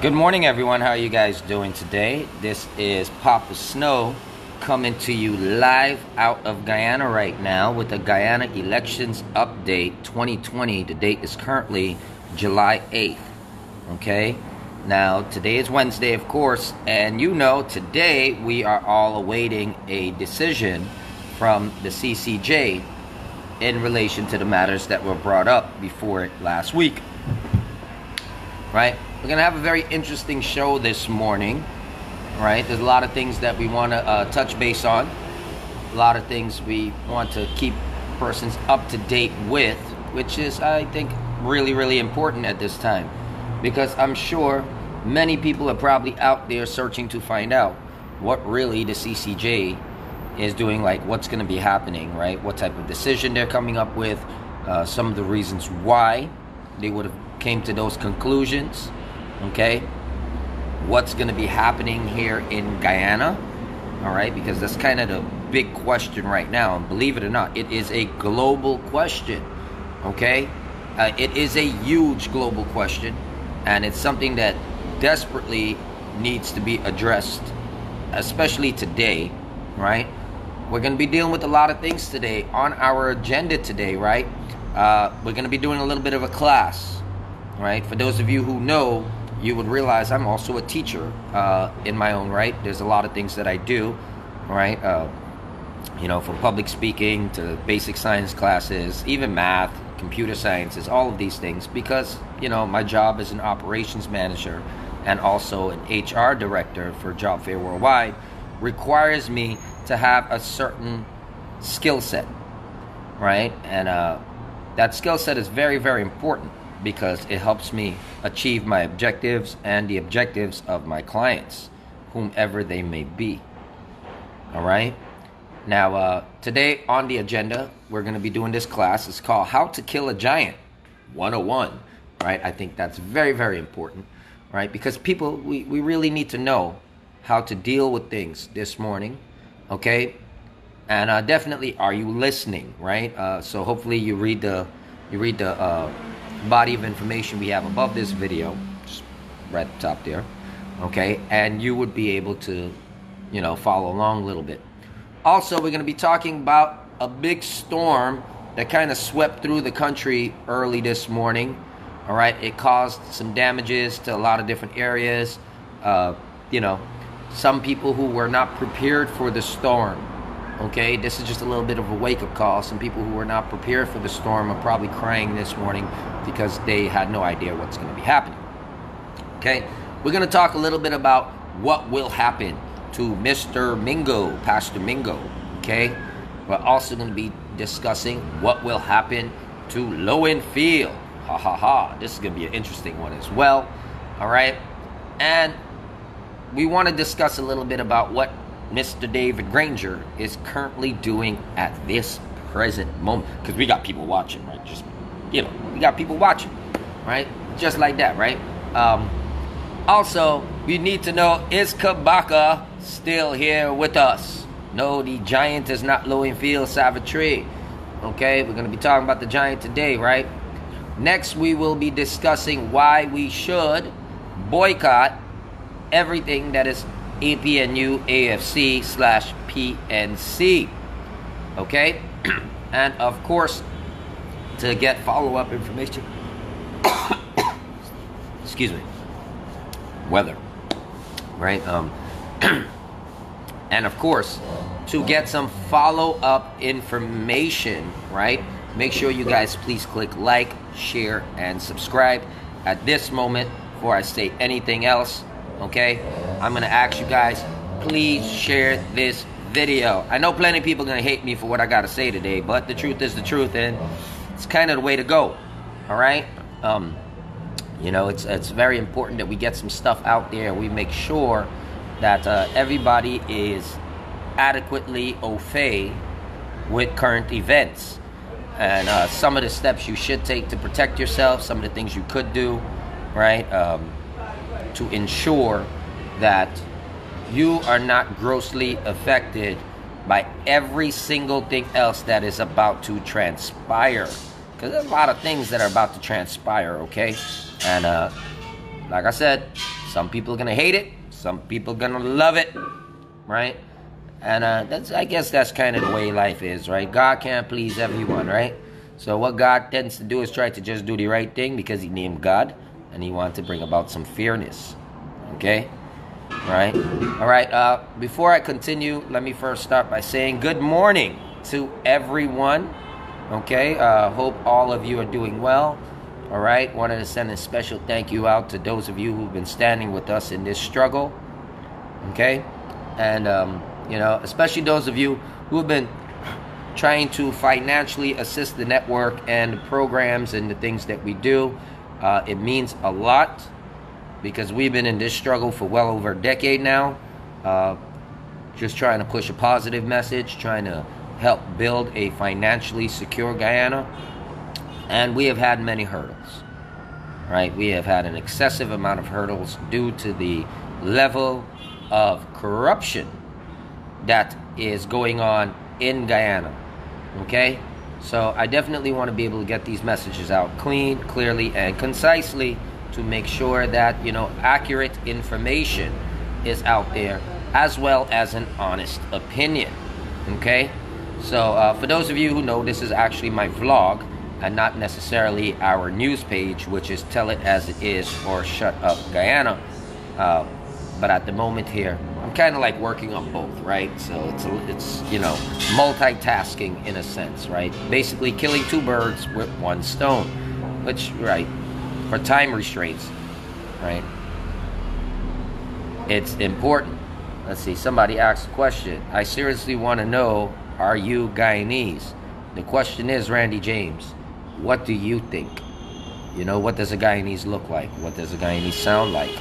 Good morning, everyone. How are you guys doing today? This is Papa Snow coming to you live out of Guyana right now with the Guyana Elections Update 2020. The date is currently July 8th. Okay? Now, today is Wednesday, of course, and you know today we are all awaiting a decision from the CCJ in relation to the matters that were brought up before it last week. Right? We're going to have a very interesting show this morning, right? There's a lot of things that we want to touch base on. A lot of things we want to keep persons up to date with, which is, I think, really, really important at this time. Because I'm sure many people are probably out there searching to find out what really the CCJ is doing, like what's going to be happening, right? What type of decision they're coming up with, some of the reasons why they would have came to those conclusions. Okay, what's going to be happening here in Guyana? All right, because that's kind of the big question right now, and believe it or not, it is a global question. Okay, it is a huge global question, and it's something that desperately needs to be addressed, especially today. Right, we're going to be dealing with a lot of things today on our agenda today. Right, we're going to be doing a little bit of a class. Right, for those of you who know, you would realize I'm also a teacher in my own right. There's a lot of things that I do, right? You know, from public speaking to basic science classes, even math, computer sciences, all of these things, because, you know, my job as an operations manager and also an HR director for Job Fair Worldwide requires me to have a certain skill set, right? And that skill set is very, very important, because it helps me achieve my objectives and the objectives of my clients, whomever they may be. All right? Now, today on the agenda, we're going to be doing this class. It's called How to Kill a Giant 101. Right? I think that's very, very important. Right? Because people, we really need to know how to deal with things this morning. Okay? And definitely, are you listening? Right? So hopefully you read the body of information we have above this video, just right at the top there, okay, and you would be able to, you know, follow along a little bit. Also, we're going to be talking about a big storm that kind of swept through the country early this morning. All right, it caused some damages to a lot of different areas. You know, some people who were not prepared for the storm. Okay, this is just a little bit of a wake-up call. Some people who were not prepared for the storm are probably crying this morning because they had no idea what's going to be happening. Okay, we're going to talk a little bit about what will happen to Mr. Mingo, Pastor Mingo. Okay, we're also going to be discussing what will happen to Lowenfield. Ha ha ha, this is going to be an interesting one as well. All right, and we want to discuss a little bit about what Mr. David Granger is currently doing at this present moment, because we got people watching, right? Just, you know, we got people watching, right? Just like that, right? Also, we need to know, is Kabaka still here with us? No, the giant is not Lowenfield Savitri. Okay, we're going to be talking about the giant today, right? Next, we will be discussing why we should boycott everything that is APNU AFC /PNC. Okay, and of course, to get follow-up information, excuse me, weather, right? And of course, to get some follow-up information, right? Make sure you guys please click like, share, and subscribe at this moment before I say anything else. Okay, I'm gonna ask you guys, please share this video. I know plenty of people are gonna hate me for what I gotta say today, but the truth is the truth, and it's kind of the way to go. All right, you know, it's very important that we get some stuff out there. We make sure that everybody is adequately au fait with current events, and some of the steps you should take to protect yourself, some of the things you could do, right? To ensure that you are not grossly affected by every single thing else that is about to transpire. Because there's a lot of things that are about to transpire, okay? And like I said, Some people are gonna hate it. Some people are gonna love it, right? And I guess that's kind of the way life is, right? God can't please everyone, right? So what God tends to do is try to just do the right thing because he named God, and he wants to bring about some fairness. Okay? Right? All right. Before I continue, let me first start by saying good morning to everyone. Okay? Hope all of you are doing well. All right? Wanted to send a special thank you out to those of you who've been standing with us in this struggle. Okay? And, you know, especially those of you who have been trying to financially assist the network and the programs and the things that we do. It means a lot because we've been in this struggle for well over a decade now. Just trying to push a positive message, trying to help build a financially secure Guyana. And we have had many hurdles, right? We have had an excessive amount of hurdles due to the level of corruption that is going on in Guyana. Okay? So I definitely want to be able to get these messages out clean, clearly, and concisely to make sure that, you know, accurate information is out there as well as an honest opinion. Okay? So for those of you who know, this is actually my vlog and not necessarily our news page, which is Tell It As It Is or Shut Up Guyana. But at the moment here, I'm kind of like working on both, right? So it's you know, multitasking in a sense, right? Basically killing two birds with one stone, which, right, for time restraints, right? It's important. Let's see, somebody asked a question. I seriously want to know, are you Guyanese? The question is, Randy James, what do you think? You know, what does a Guyanese look like? What does a Guyanese sound like?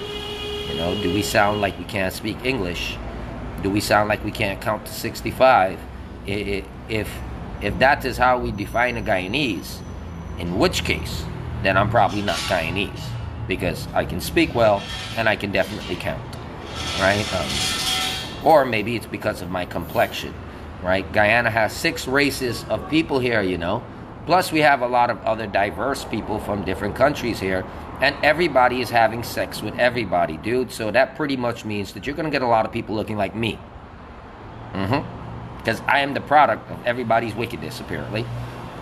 You know, do we sound like we can't speak English? Do we sound like we can't count to 65? If that is how we define a Guyanese, in which case, then I'm probably not Guyanese, because I can speak well and I can definitely count, right? Or maybe it's because of my complexion, right? Guyana has 6 races of people here, you know. Plus we have a lot of other diverse people from different countries here. And everybody is having sex with everybody, dude. So that pretty much means that you're going to get a lot of people looking like me. Because I am the product of everybody's wickedness, apparently.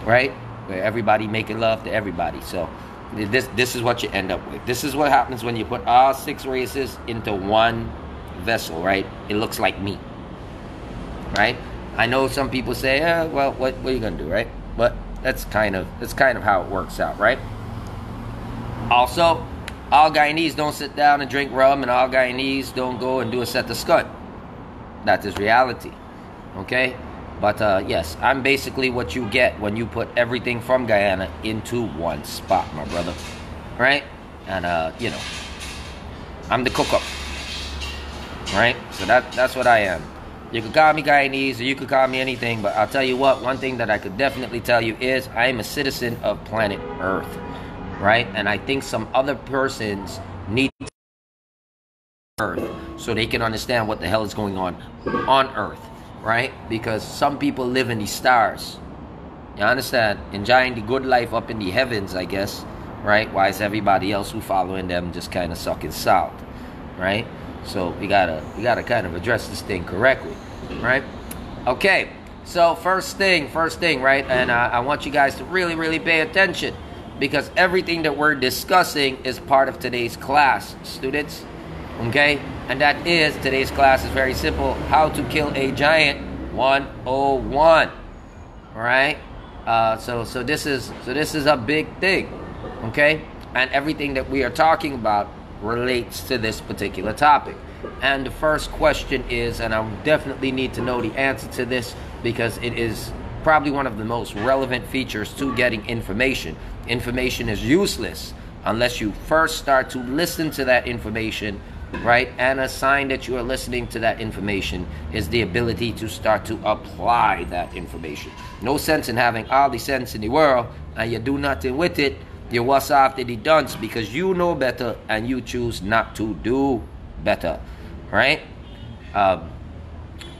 Right? Where everybody making love to everybody. So this is what you end up with. This is what happens when you put all 6 races into one vessel, right? It looks like me. Right? I know some people say, well, what are you going to do, right? But that's kind of how it works out, right? Also, all Guyanese don't sit down and drink rum, and all Guyanese don't go and do a set of scud. That is reality. Okay? But yes, I'm basically what you get when you put everything from Guyana into one spot, my brother. Right? And, you know, I'm the cook-up. Right? So that's what I am. You could call me Guyanese, or you could call me anything, but I'll tell you what, one thing that I could definitely tell you is I am a citizen of planet Earth. Right? And I think some other persons need Earth so they can understand what the hell is going on Earth, right? Because some people live in the stars. You understand? Enjoying the good life up in the heavens, I guess, right? Why is everybody else who following them just kind of sucking salt, right? So we gotta kind of address this thing correctly, right? Okay, so first thing, right? And I want you guys to really pay attention, because everything that we're discussing is part of today's class, students. Okay? And that is, today's class is very simple. How to kill a giant 101. Alright? So this is a big thing. Okay? And everything that we are talking about relates to this particular topic. And the first question is, and I definitely need to know the answer to this, because it is probably one of the most relevant features to getting information. Information is useless unless you first start to listen to that information, right? And a sign that you are listening to that information is the ability to start to apply that information. No sense in having all the sense in the world and you do nothing with it. You're worse off than the dunce, because you know better and you choose not to do better, right?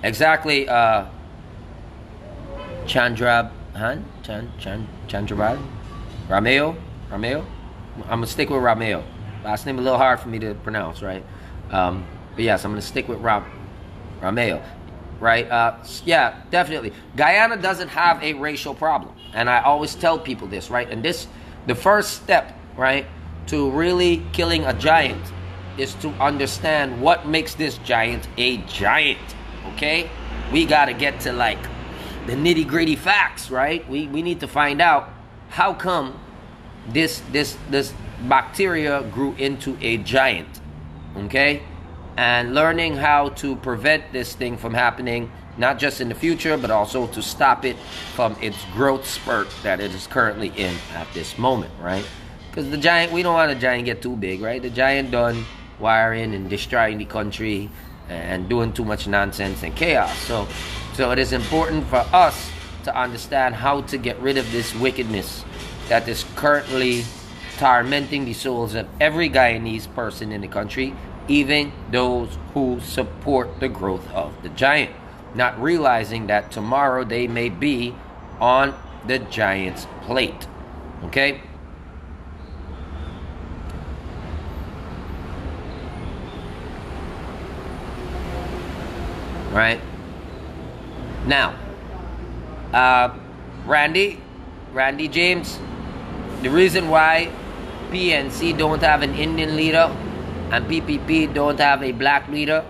Exactly. Chandrabhan? Chandrabhan? Rameo? I'm gonna stick with Rameo. Last name a little hard for me to pronounce, right? But yes, I'm going to stick with Romeo, right? Yeah, definitely. Guyana doesn't have a racial problem. And I always tell people this, right? And the first step, right, to really killing a giant is to understand what makes this giant a giant, okay? We got to get to, like, the nitty-gritty facts, right? We need to find out how come this bacteria grew into a giant, okay? And learning how to prevent this thing from happening, not just in the future, but also to stop it from its growth spurt that it is currently in at this moment, right? Because the giant, we don't want the giant get too big, right? The giant done wiring and destroying the country and doing too much nonsense and chaos. So it is important for us to understand how to get rid of this wickedness that is currently tormenting the souls of every Guyanese person in the country, even those who support the growth of the giant, not realizing that tomorrow they may be on the giant's plate, okay? Right now, Randy James, the reason why PNC don't have an Indian leader and PPP don't have a black leader,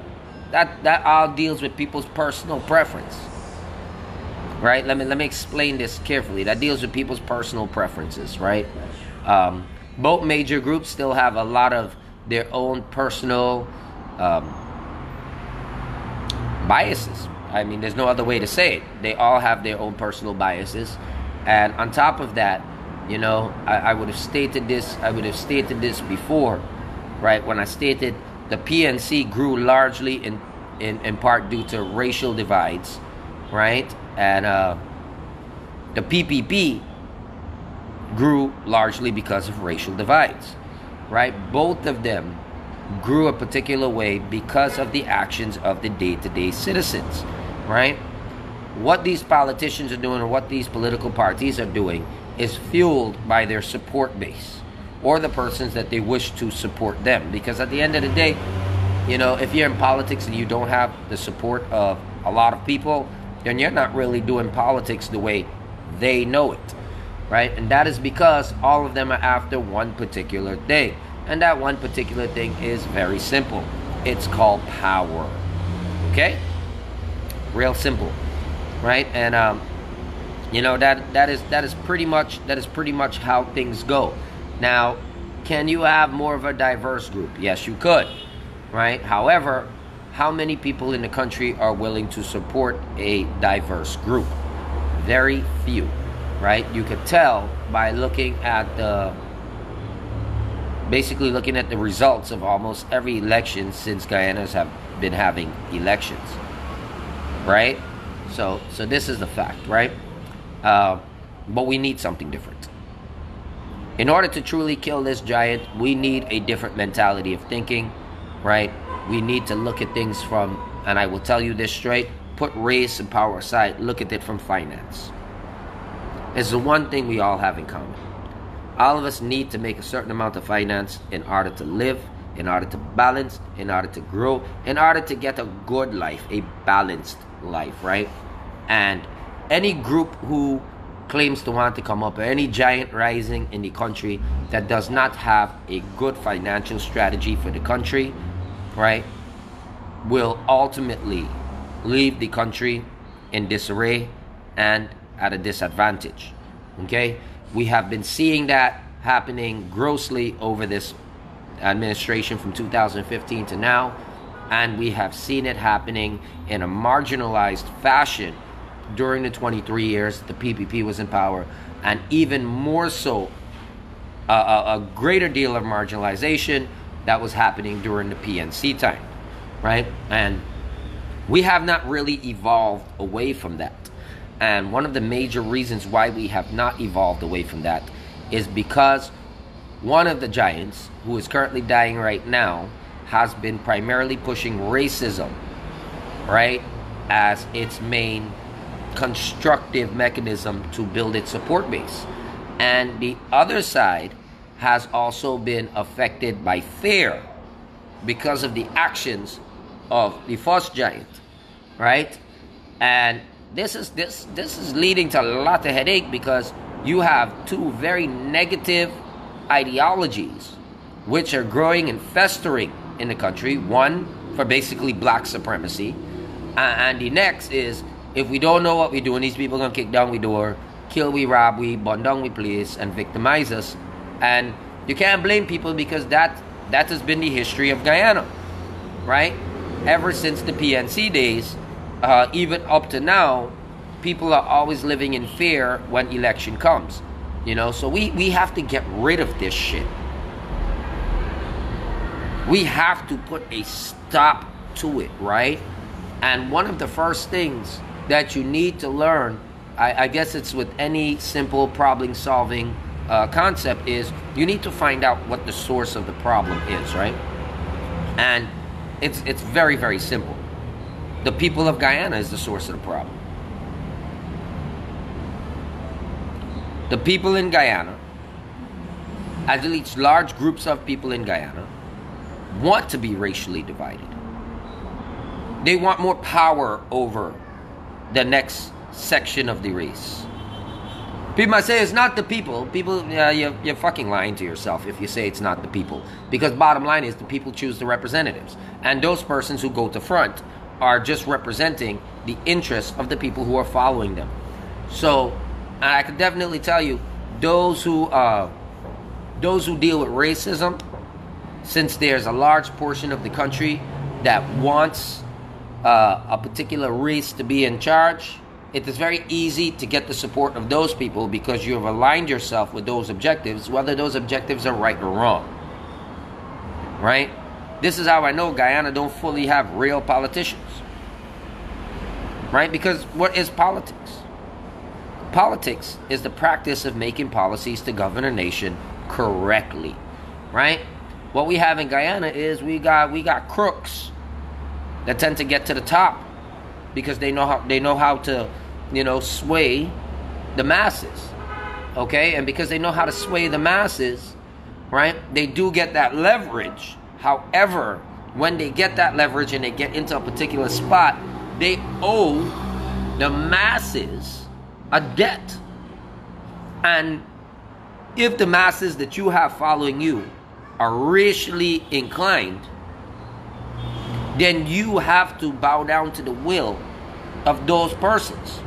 that all deals with people's personal preference, right? Let me explain this carefully. That deals with people's personal preferences, right? Both major groups still have a lot of their own personal biases. I mean, there's no other way to say it. They all have their own personal biases, and on top of that, you know, I would have stated this. I would have stated this before, right? When I stated the PNC grew largely in part due to racial divides, right? And the PPP grew largely because of racial divides, right? Both of them grew a particular way because of the actions of the day-to-day citizens, right? What these politicians are doing or what these political parties are doing is fueled by their support base or the persons that they wish to support them. Because at the end of the day, you know, if you're in politics and you don't have the support of a lot of people, then you're not really doing politics the way they know it, right? And that is because all of them are after one particular thing. And that one particular thing is very simple. It's called power. Okay? Real simple, right? And you know, that is pretty much how things go. Now, can you have more of a diverse group? Yes, you could, right? However, how many people in the country are willing to support a diverse group? Very few, right? You could tell by looking at basically looking at the results of almost every election since Guyanas have been having elections, right? So this is the fact, right? But we need something different. In order to truly kill this giant, we need a different mentality of thinking, right? We need to look at things from, and I will tell you this straight, put race and power aside, look at it from finance. It's the one thing we all have in common. All of us need to make a certain amount of finance in order to live, in order to balance, in order to grow, in order to get a good life, a balanced life, right? And any group who claims to want to come up, or any giant rising in the country that does not have a good financial strategy for the country, right, will ultimately leave the country in disarray and at a disadvantage. Okay? We have been seeing that happening grossly over this administration from 2015 to now, and we have seen it happening in a marginalized fashion during the 23 years the PPP was in power, and even more so, a greater deal of marginalization that was happening during the PNC time, right? And we have not really evolved away from that. And one of the major reasons why we have not evolved away from that is because one of the giants, who is currently dying right now, has been primarily pushing racism, right, as its main constructive mechanism to build its support base. And the other side has also been affected by fear because of the actions of the first giant, right? And this is leading to a lot of headache because you have two very negative ideologies which are growing and festering in the country. One for basically black supremacy, and the next is, if we don't know what we're doing, these people gonna kick down we door, kill we, rob we, burn down we place, and victimize us. And you can't blame people because that has been the history of Guyana, right? Ever since the PNC days, even up to now, people are always living in fear when election comes, you know. So we have to get rid of this shit. We have to put a stop to it, right? And one of the first things that you need to learn, I guess it's with any simple problem solving concept, is you need to find out what the source of the problem is, right? And it's very, very simple. The people of Guyana is the source of the problem. The people in Guyana, at least large groups of people in Guyana, want to be racially divided. They want more power over the next section of the race. People might say it's not the people. People, you're fucking lying to yourself if you say it's not the people. Because bottom line is the people choose the representatives. And those persons who go to front are just representing the interests of the people who are following them. So I can definitely tell you, those who deal with racism, since there's a large portion of the country that wants a particular race to be in charge, it is very easy to get the support of those people because you have aligned yourself with those objectives, whether those objectives are right or wrong. Right? This is how I know Guyana don't fully have real politicians. Right? Because what is politics? Politics is the practice of making policies to govern a nation correctly. Right? What we have in Guyana is we got crooks that tend to get to the top because they know how to, you know, sway the masses. Okay? And because they know how to sway the masses, right, they do get that leverage. However, when they get that leverage and they get into a particular spot, they owe the masses a debt. And if the masses that you have following you are racially inclined, then you have to bow down to the will of those persons,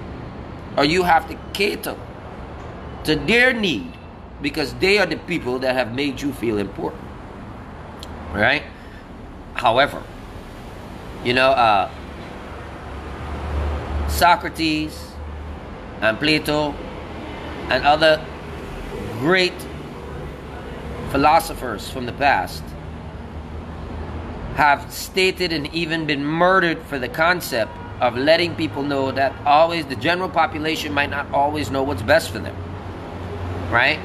or you have to cater to their need because they are the people that have made you feel important, right? However, you know, Socrates and Plato and other great philosophers from the past have stated and even been murdered for the concept of letting people know that always the general population might not always know what's best for them. Right?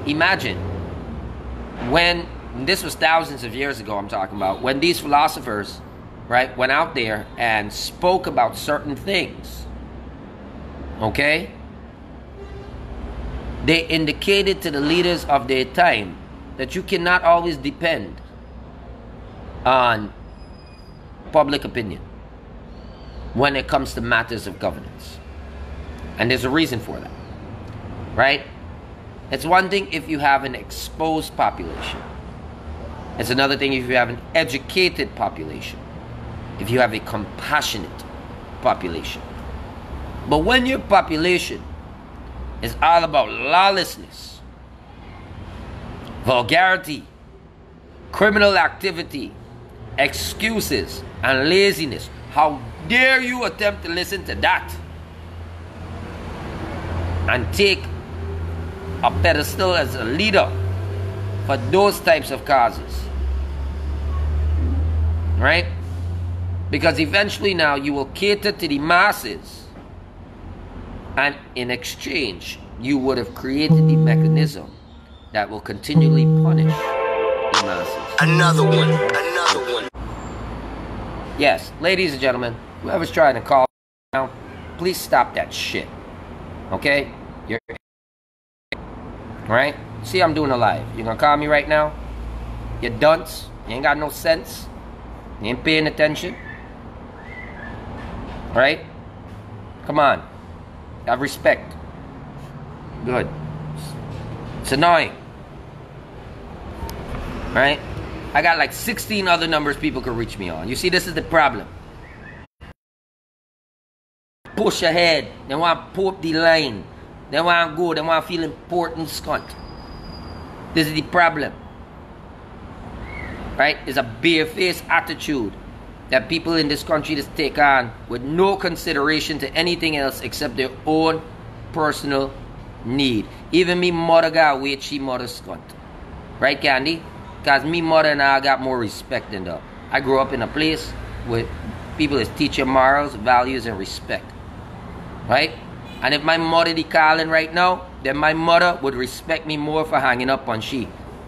Imagine when, this was thousands of years ago I'm talking about, when these philosophers, right, went out there and spoke about certain things. Okay? They indicated to the leaders of their time that you cannot always depend on public opinion when it comes to matters of governance. And there's a reason for that, right? It's one thing if you have an exposed population. It's another thing if you have an educated population, if you have a compassionate population. But when your population is all about lawlessness, vulgarity, criminal activity, excuses, and laziness, how dare you attempt to listen to that and take a pedestal as a leader for those types of causes, right? Because eventually now you will cater to the masses, and in exchange you would have created the mechanism that will continually punish the masses. Another one. Yes, ladies and gentlemen, whoever's trying to call now, please stop that shit. Okay? You're right? See, I'm doing a live. You gonna call me right now? You dunce. You ain't got no sense. You ain't paying attention. Right? Come on. Have respect. Good. It's annoying. Right? I got like 16 other numbers people could reach me on. You see, this is the problem. Push ahead. They want to pull up the line. They want to go. They want to feel important, scunt. This is the problem. Right? It's a bare-faced attitude that people in this country just take on with no consideration to anything else except their own personal need. Even me mother got weight, she mother scunt. Right, Candy? Because me mother and I got more respect than that. I grew up in a place where people is teaching morals, values, and respect. Right? And if my mother be calling right now, then my mother would respect me more for hanging up on she.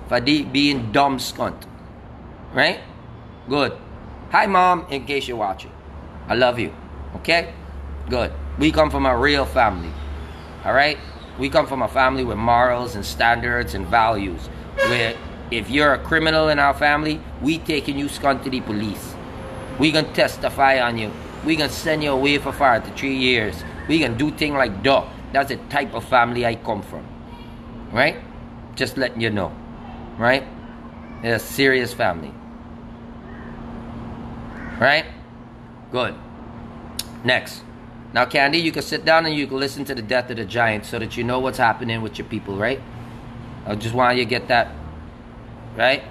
For being dumb scunt. Right? Good. Hi, Mom, in case you're watching. I love you. Okay? Good. We come from a real family. Alright? We come from a family with morals and standards and values. Where if you're a criminal in our family, we taking you scunt to the police. We gonna testify on you. We gonna send you away for 5 to 3 years. We gonna do things like that. That's the type of family I come from. Right? Just letting you know. Right? It's a serious family. Right? Good. Next. Now, Candy, you can sit down and you can listen to the death of the giant so that you know what's happening with your people, right? I just want you to get that, right?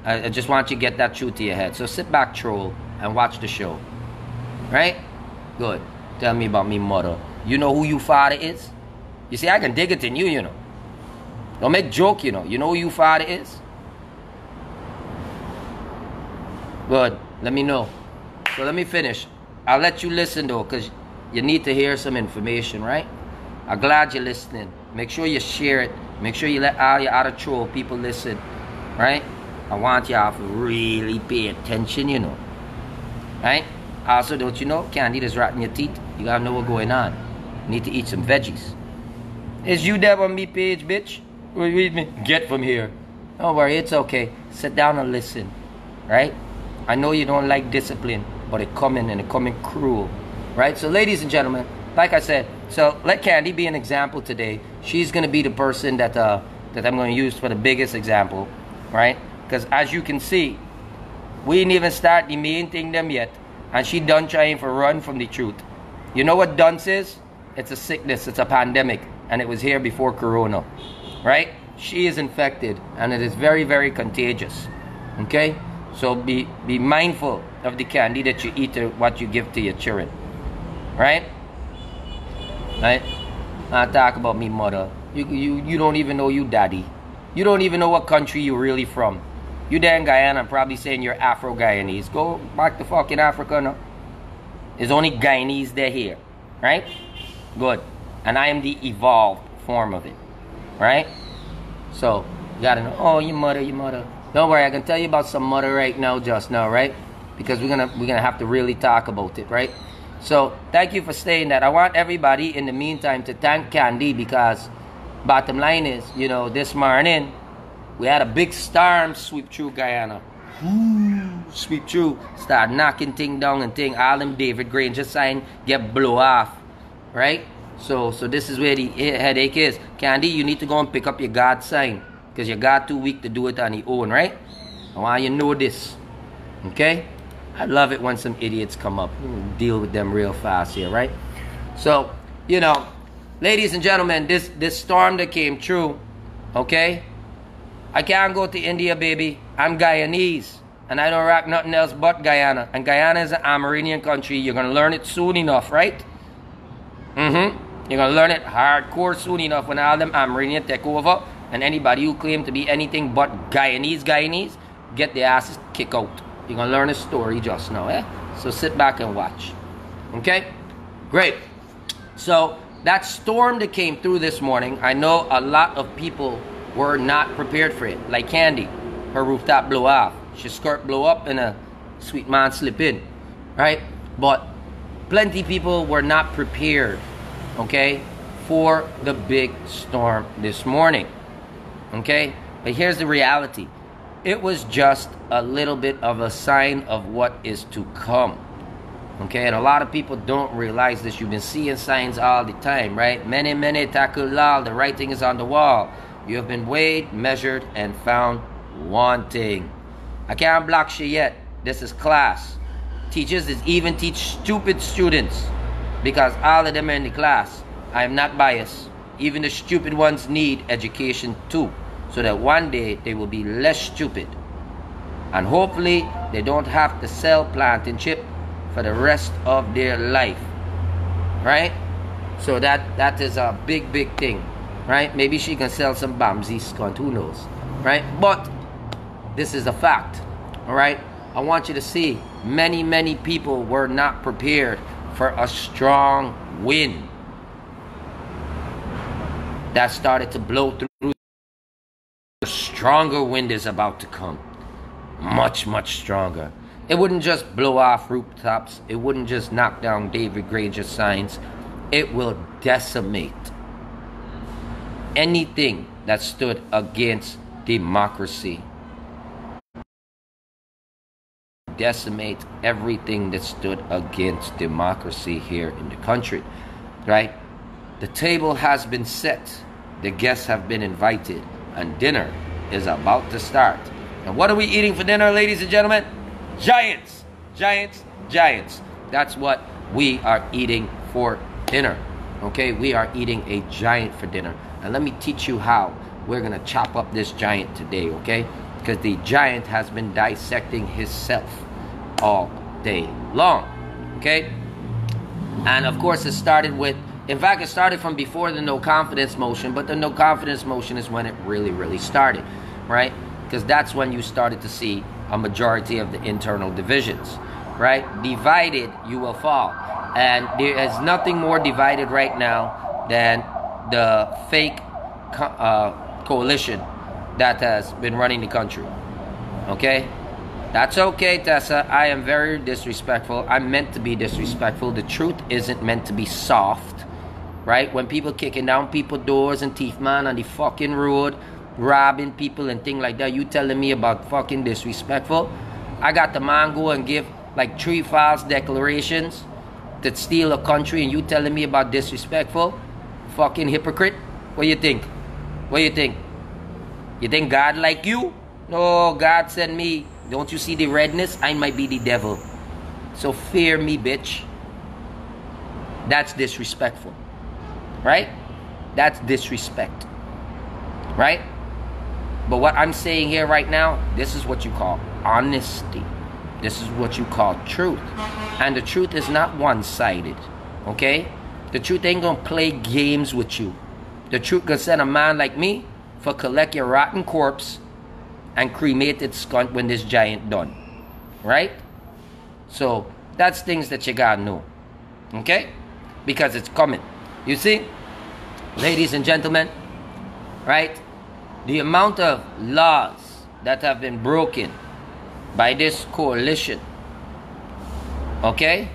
I just want you to get that truth to your head. So sit back, troll, and watch the show. Right? Good. Tell me about me mother. You know who you father is? You see, I can dig it in you, you know. Don't make joke, you know. You know who you father is? Good. Let me know. So let me finish. I'll let you listen though, because you need to hear some information, right? I'm glad you're listening. Make sure you share it. Make sure you let all your other troll people listen, right? I want y'all to really pay attention, you know. Right? Also, don't you know, candy that's rotting your teeth. You gotta know what's going on. You need to eat some veggies. Is you there on me page, bitch? Read me. Get from here. Don't worry, it's okay. Sit down and listen, right? I know you don't like discipline, but it's coming and it's coming cruel, right? So ladies and gentlemen, like I said, so let Candy be an example today. She's going to be the person that that I'm going to use for the biggest example, right? Because as you can see, we didn't even start the main thing them yet, and she done trying to run from the truth. You know what dunce is? It's a sickness, it's a pandemic, and it was here before Corona, right? She is infected, and it is very, very contagious, okay? So be mindful of the candy that you eat or what you give to your children. Right? Right? I talk about me mother. You don't even know you daddy. You don't even know what country you really from. You there in Guyana probably saying you're Afro-Guyanese. Go back to fucking Africa now. There's only Guyanese there here. Right? Good. And I am the evolved form of it. Right? So, you gotta know, oh, your mother, your mother. Don't worry, I can tell you about some mother right now, just now, right? Because we're gonna have to really talk about it, right? So thank you for saying that. I want everybody in the meantime to thank Candy because bottom line is, you know, this morning we had a big storm sweep through Guyana. Sweep through, start knocking thing down and thing. All them David Granger sign get blow off, right? So this is where the headache is. Candy, you need to go and pick up your God sign. Because you got too weak to do it on your own, right? I want you to know this. Okay? I love it when some idiots come up. We'll deal with them real fast here, right? So, you know, ladies and gentlemen, this storm that came through, okay? I can't go to India, baby. I'm Guyanese. And I don't rock nothing else but Guyana. And Guyana is an Amerindian country. You're going to learn it soon enough, right? Mm-hmm. You're going to learn it hardcore soon enough when all them Amerindian take over. And anybody who claim to be anything but Guyanese, get their asses kicked out. You're going to learn a story just now, eh? So sit back and watch. Okay? Great. So, that storm that came through this morning, I know a lot of people were not prepared for it. Like Candy. Her rooftop blew off. She skirt blew up and a sweet man slip in. Right? But plenty of people were not prepared, okay, for the big storm this morning. Okay? But here's the reality. It was just a little bit of a sign of what is to come. Okay? And a lot of people don't realize this. You've been seeing signs all the time, right? Mene, mene, tekel, the writing is on the wall. You have been weighed, measured, and found wanting. I can't block shit yet. This is class. Teachers even teach stupid students because all of them are in the class. I am not biased. Even the stupid ones need education too, so that one day they will be less stupid. And hopefully they don't have to sell plantain chip for the rest of their life. Right? So that is a big thing. Right? Maybe she can sell some Bamsi scunt, who knows? Right? But this is a fact. Alright? I want you to see many people were not prepared for a strong wind that started to blow through. A stronger wind is about to come. Much stronger. It wouldn't just blow off rooftops. It wouldn't just knock down David Granger's signs. It will decimate anything that stood against democracy. Decimate everything that stood against democracy here in the country. Right? The table has been set. The guests have been invited. And dinner is about to start. And what are we eating for dinner, ladies and gentlemen? Giants. Giants. Giants. That's what we are eating for dinner. Okay? We are eating a giant for dinner. And let me teach you how we're going to chop up this giant today, okay? Because the giant has been dissecting himself all day long. Okay? And of course it started with, in fact it started from before the no confidence motion, but the no confidence motion is when it really started, right? Because that's when you started to see a majority of the internal divisions, right? Divided, you will fall. And there is nothing more divided right now than the fake coalition that has been running the country. Okay? That's okay, Tessa. I am very disrespectful. I'm meant to be disrespectful. The truth isn't meant to be soft. Right? When people kicking down people's doors and thief man on the fucking road, robbing people and things like that, you telling me about fucking disrespectful? I got the man go and give like 3 false declarations to steal a country, and you telling me about disrespectful? Fucking hypocrite. What you think? What you think? You think God like you? No, God sent me. Don't you see the redness? I might be the devil. So fear me, bitch. That's disrespectful. Right? That's disrespect. Right? But what I'm saying here right now, this is what you call honesty. This is what you call truth. And the truth is not one-sided. Okay? The truth ain't gonna play games with you. The truth gonna send a man like me for collect your rotten corpse and cremate it skunt when this giant done. Right? So that's things that you gotta know. Okay? Because it's coming. You see? Ladies and gentlemen, right? The amount of laws that have been broken by this coalition, okay?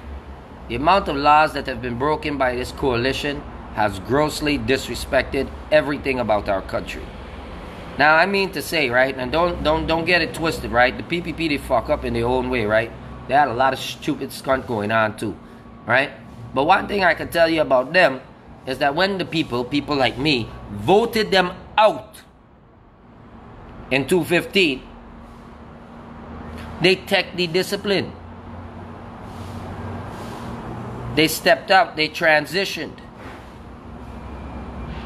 The amount of laws that have been broken by this coalition has grossly disrespected everything about our country. Now, I mean to say, right, and don't get it twisted, right? The PPP, they fuck up in their own way, right? They had a lot of stupid skunt going on too, right? But one thing I can tell you about them is that when the people like me, voted them out in 2015, they took the discipline. They stepped out, they transitioned.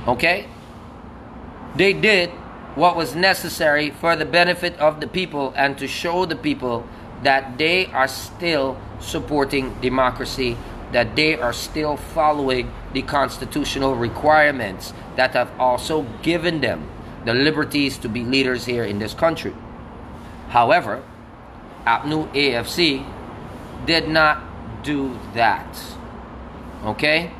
Okay? They did what was necessary for the benefit of the people and to show the people that they are still supporting democracy, that they are still following the constitutional requirements that have also given them the liberties to be leaders here in this country. However, APNU AFC did not do that. Okay?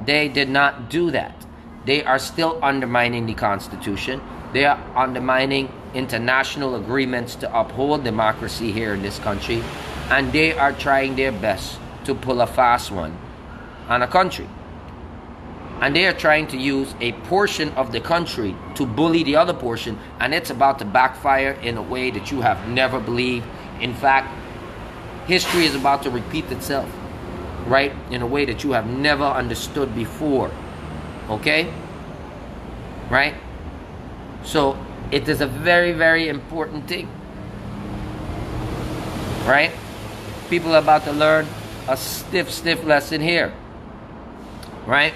They did not do that. They are still undermining the Constitution. They are undermining international agreements to uphold democracy here in this country. And they are trying their best to pull a fast one on a country. And they are trying to use a portion of the country to bully the other portion, and it's about to backfire in a way that you have never believed. In fact, history is about to repeat itself, right? In a way that you have never understood before. Okay? Right? So, it is a very, very important thing. Right? People are about to learn a stiff lesson here. Right?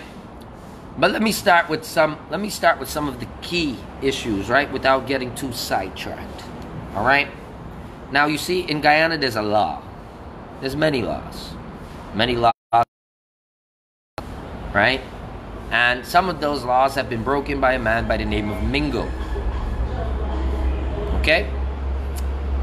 But let me start with some of the key issues, right? Without getting too sidetracked. All right? Now, you see, in Guyana, there's a law. There's many laws. Many laws, right? And some of those laws have been broken by a man by the name of Mingo. Okay?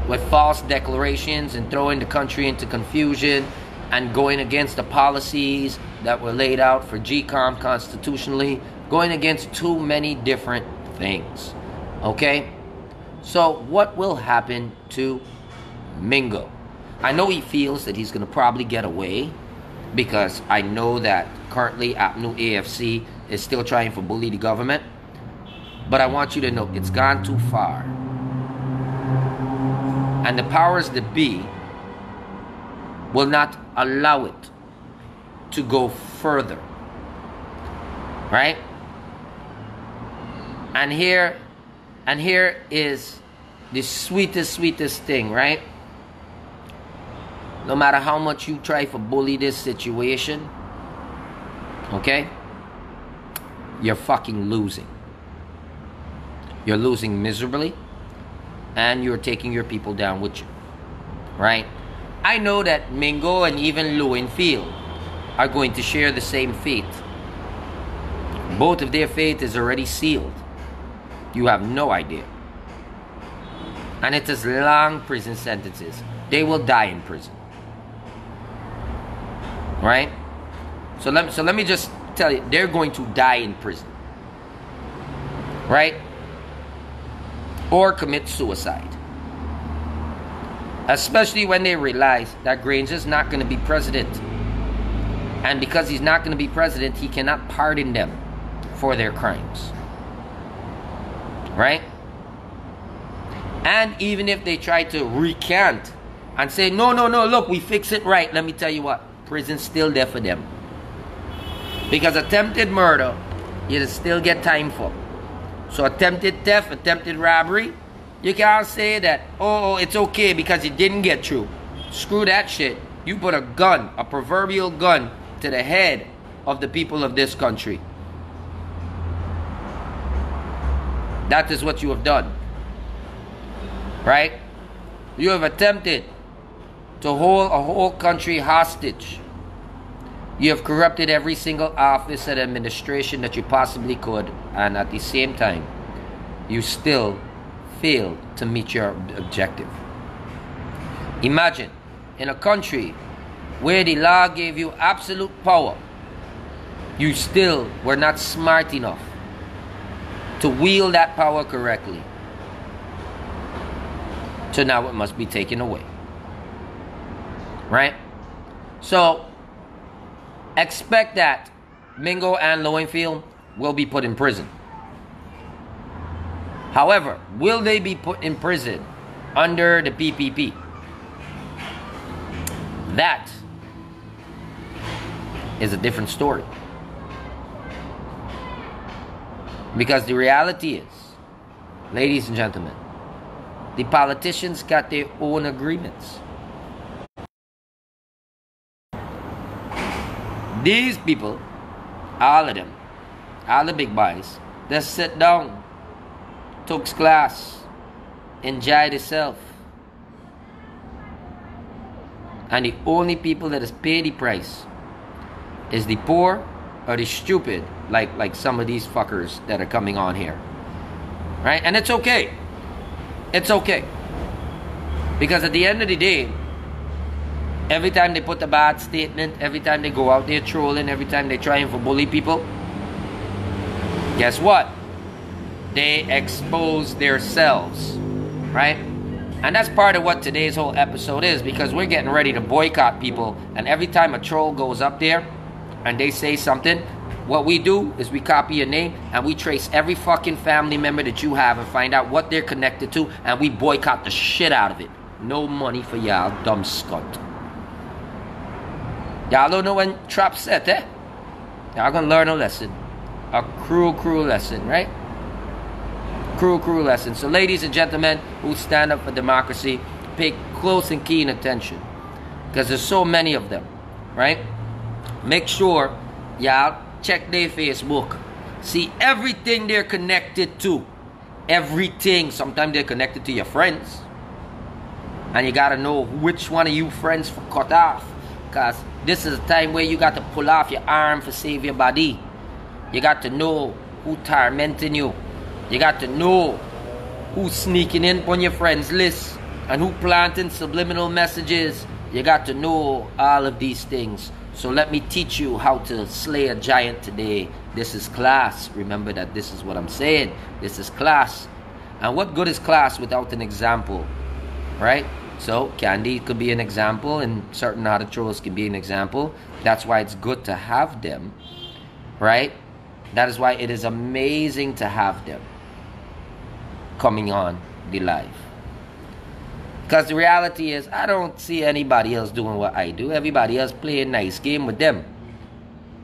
With false declarations and throwing the country into confusion and going against the policies that were laid out for GCOM constitutionally, going against too many different things. Okay? So what will happen to Mingo? I know he feels that he's going to probably get away, because I know that currently APNU AFC is still trying to bully the government. But I want you to know it's gone too far. And the powers that be will not allow it to go further. Right? And here is the sweetest thing, right? No matter how much you try to bully this situation, okay, you're fucking losing. You're losing miserably, and you're taking your people down with you, right? I know that Mingo and even Lowenfield are going to share the same fate. Both of their fate is already sealed. You have no idea. And it is long prison sentences. They will die in prison. Right? So let me just tell you, they're going to die in prison. Right? Or commit suicide. Especially when they realize that Granger's not going to be president. And because he's not going to be president, he cannot pardon them for their crimes. Right? And even if they try to recant and say, no, look, we fix it right. Let me tell you what, prison's still there for them. Because attempted murder, you still get time for. So attempted theft, attempted robbery, you can't say that, oh, it's okay because it didn't get through. Screw that shit. You put a gun, a proverbial gun, to the head of the people of this country. That is what you have done. Right? You have attempted to hold a whole country hostage. You have corrupted every single office and administration that you possibly could, and at the same time, you still failed to meet your objective. Imagine, in a country where the law gave you absolute power, you still were not smart enough to wield that power correctly. So now it must be taken away. Right? So, expect that Mingo and Lowenfield will be put in prison. However, will they be put in prison under the PPP? That is a different story. Because the reality is, ladies and gentlemen, the politicians got their own agreements. These people, all of them, all the big boys, they sit down, took class, enjoy themselves. And the only people that has paid the price is the poor or the stupid, like some of these fuckers that are coming on here. Right? And it's okay. It's okay. Because at the end of the day, every time they put a bad statement, every time they go out there trolling, every time they trying to bully people, guess what? They expose themselves. Right? And that's part of what today's whole episode is, because we're getting ready to boycott people, and every time a troll goes up there and they say something, What we do is we copy your name and we trace every fucking family member that you have and find out what they're connected to, and we boycott the shit out of it. No money for y'all, dumb scunt. Y'all don't know when trap set, eh? Y'all gonna learn a lesson. A cruel, cruel lesson, right? Cruel, cruel lesson. So ladies and gentlemen who stand up for democracy, pay close and keen attention, because there's so many of them, right? Make sure y'all check their Facebook. See everything they're connected to. Everything. Sometimes they're connected to your friends. And you gotta know which one of you friends for cut off. Because this is a time where you got to pull off your arm for save your body. You got to know who tormenting you. You got to know who's sneaking in on your friends list and who planting subliminal messages. You got to know all of these things. So let me teach you how to slay a giant today. This is class. Remember that this is what I'm saying. This is class. And what good is class without an example? Right? So Candy could be an example, and certain other trolls can be an example. That's why it's good to have them. Right? That is why it is amazing to have them coming on the live. Because the reality is, I don't see anybody else doing what I do. Everybody else play a nice game with them.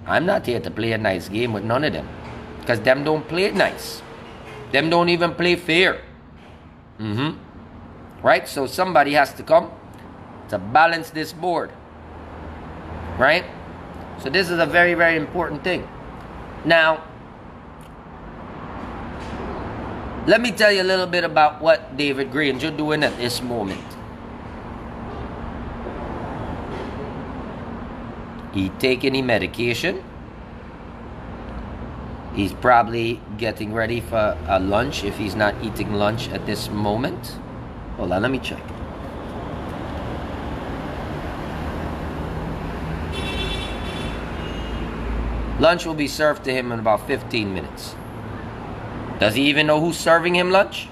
I'm not here to play a nice game with none of them. Because them don't play it nice. Them don't even play fair. Right? So somebody has to come to balance this board. Right? So this is a very, very important thing. Now, let me tell you a little bit about what David Granger doing at this moment. He take any medication. He's probably getting ready for a lunch if he's not eating lunch at this moment. Hold on, let me check. Lunch will be served to him in about 15 minutes. Does he even know who's serving him lunch?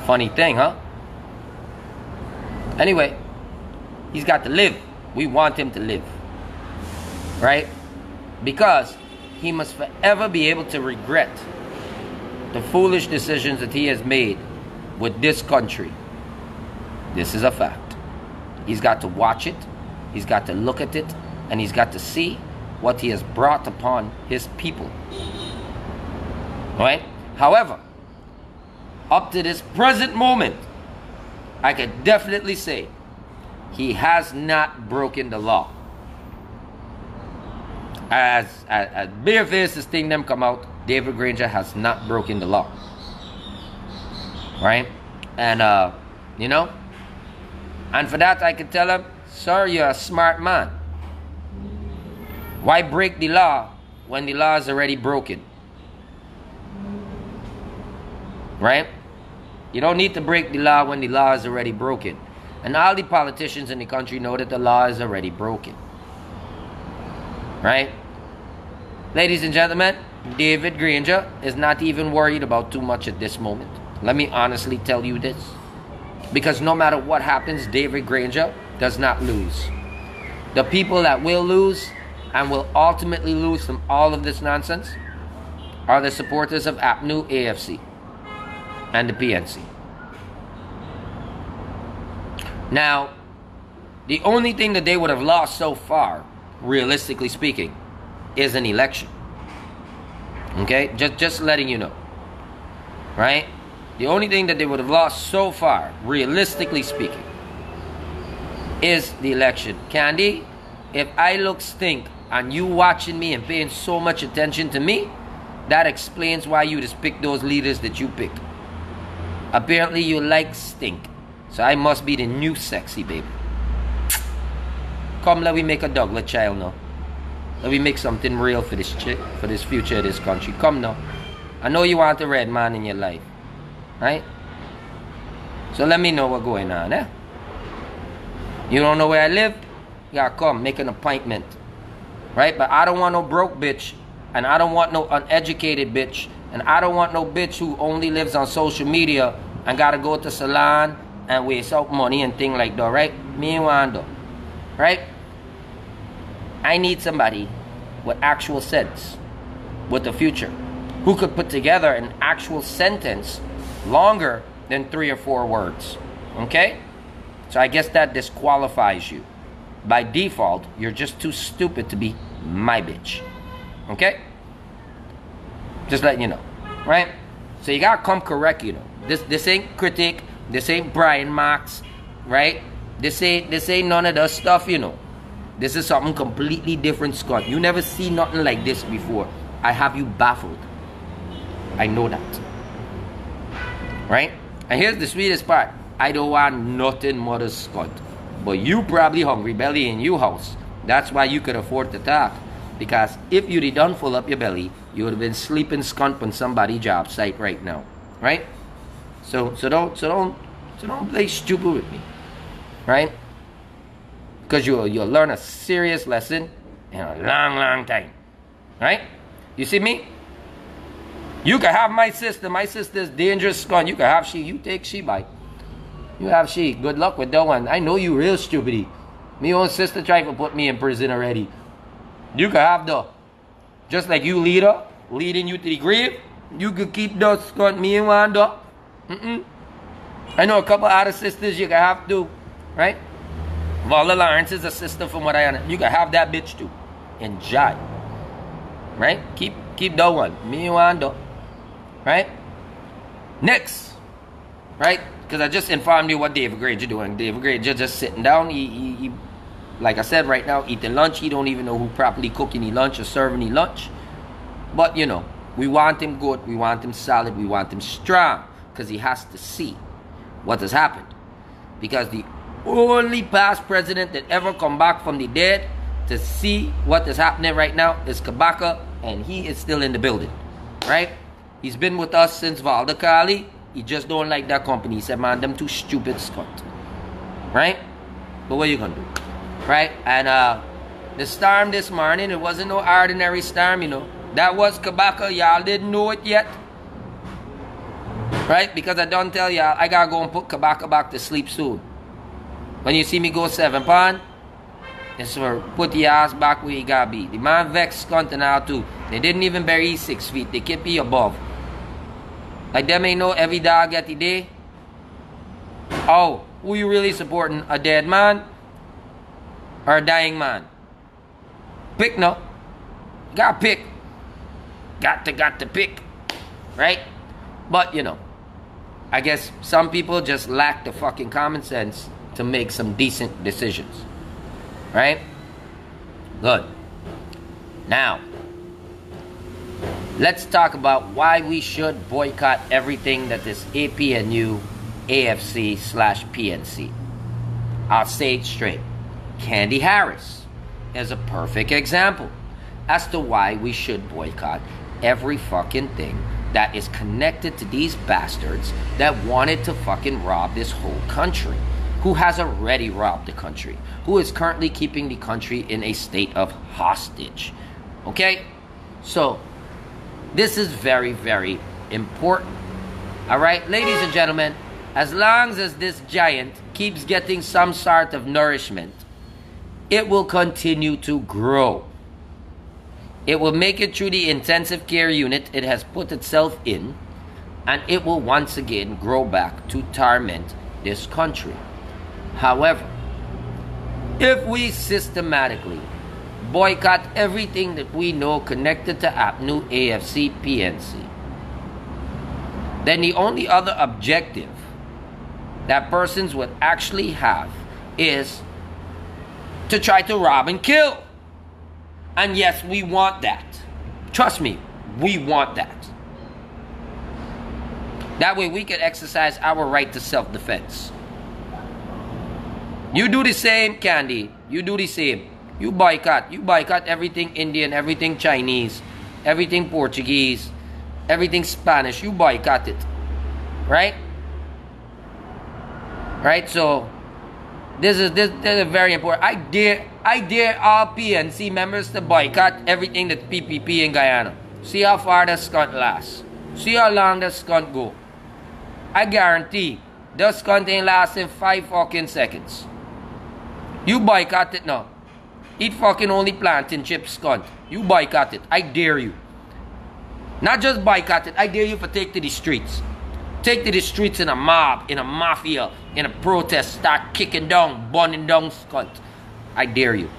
Funny thing, huh? Anyway, he's got to live. We want him to live. Right? Because he must forever be able to regret the foolish decisions that he has made with this country. This is a fact. He's got to watch it. He's got to look at it. And he's got to see what he has brought upon his people. Right? However, up to this present moment, I can definitely say he has not broken the law. As barefaced as thing them come out, David Granger has not broken the law. Right? And, you know, and for that I can tell him, sir, you're a smart man. Why break the law when the law is already broken? Right? You don't need to break the law when the law is already broken. And all the politicians in the country know that the law is already broken. Right? Ladies and gentlemen, David Granger is not even worried about too much at this moment. Let me honestly tell you this. Because no matter what happens, David Granger does not lose. The people that will lose and will ultimately lose from all of this nonsense are the supporters of APNU, AFC, and the PNC. Now, the only thing that they would have lost so far, realistically speaking, is an election. Okay? Just letting you know. Right? The only thing that they would have lost so far, realistically speaking, is the election. Candy, if I look stink and you watching me and paying so much attention to me, that explains why you just pick those leaders that you pick. Apparently you like stink. So I must be the new sexy baby. Come, let me make a Douglas child now. Let me make something real for this chick, for this future of this country. Come now. I know you want a red man in your life. Right? So let me know what's going on, eh? You don't know where I live? Yeah, come, make an appointment. Right? But I don't want no broke bitch. And I don't want no uneducated bitch. And I don't want no bitch who only lives on social media and gotta go to salon and waste out money and things like that, right? Me and Wando. Right? I need somebody with actual sense, with the future, who could put together an actual sentence longer than 3 or 4 words. Okay? So I guess that disqualifies you. By default, you're just too stupid to be my bitch. Okay? Just letting you know. Right? So you gotta come correct, you know. This ain't critic. This ain't Brian Marks. Right? This ain't none of that stuff, you know. This is something completely different, Scott. You never see nothing like this before. I have you baffled. I know that. Right? And here's the sweetest part. I don't want nothing more than Scott. But you probably hungry belly in your house. That's why you could afford to talk. Because if you'd done full up your belly, you would have been sleeping skunt on somebody's job site right now. Right? So don't play stupid with me. Right? Because you'll learn a serious lesson in a long time. Right? You see me? You can have my sister. My sister's dangerous skunt. You can have she. You take she bye. You have she. Good luck with that one. I know you real stupidity. Me own sister tried to put me in prison already. You can have the. Just like you lead her, leading you to the grave. You could keep the skunt. Me and Wanda. I know a couple other sisters you can have too. Right? Vala Lawrence is a sister from what I understand. You can have that bitch too. Enjoy. Right? Keep that one. Me and Wanda. Right? Next. Right? Because I just informed you what David Granger doing. David Granger just sitting down. He, like I said, right now, eating lunch. He don't even know who properly cooking his lunch or serving his lunch. But, you know, we want him good. We want him solid. We want him strong. Because he has to see what has happened. Because the only past president that ever come back from the dead to see what is happening right now is Kabaka. And he is still in the building. Right? He's been with us since Valda Kali. He just don't like that company. He said, man, them too stupid scunt. Right? But what are you going to do? Right? And the storm this morning, it wasn't no ordinary storm, you know. That was Kabaka. Y'all didn't know it yet. Right? Because I don't tell y'all, I got to go and put Kabaka back to sleep soon. When you see me go 7 pound, it's for put the ass back where you got to be. The man vexed scunt and all too. They didn't even bury 6 feet. They kept me above. Like them ain't no every dog at the day. Oh, who you really supporting? A dead man or a dying man? Pick no. Gotta pick. Got to pick. Right? But you know, I guess some people just lack the fucking common sense to make some decent decisions. Right? Good. Now, let's talk about why we should boycott everything that is APNU, AFC/PNC. I'll say it straight. Candy Harris is a perfect example as to why we should boycott every fucking thing that is connected to these bastards that wanted to fucking rob this whole country, who has already robbed the country, who is currently keeping the country in a state of hostage. Okay? So, this is very, very important. Alright, ladies and gentlemen, as long as this giant keeps getting some sort of nourishment, it will continue to grow. It will make it through the intensive care unit it has put itself in, and it will once again grow back to torment this country. However, if we systematically boycott everything that we know connected to APNU, AFC, PNC, then the only other objective that persons would actually have is to try to rob and kill. And yes, we want that. Trust me, we want that. That way we can exercise our right to self-defense. You do the same, Candy. You do the same. You boycott. You boycott everything Indian, everything Chinese, everything Portuguese, everything Spanish. You boycott it. Right? Right? So, this is very important. I dare all PNC members to boycott everything that's PPP in Guyana. See how far the skunt lasts. See how long the skunt go. I guarantee the skunt ain't lasting 5 fucking seconds. You boycott it now. Eat fucking only plantain chips, cunt. You boycott it. I dare you. Not just boycott it. I dare you for take to the streets. Take to the streets in a mob, in a mafia, in a protest. Start kicking down, burning down, cunt. I dare you.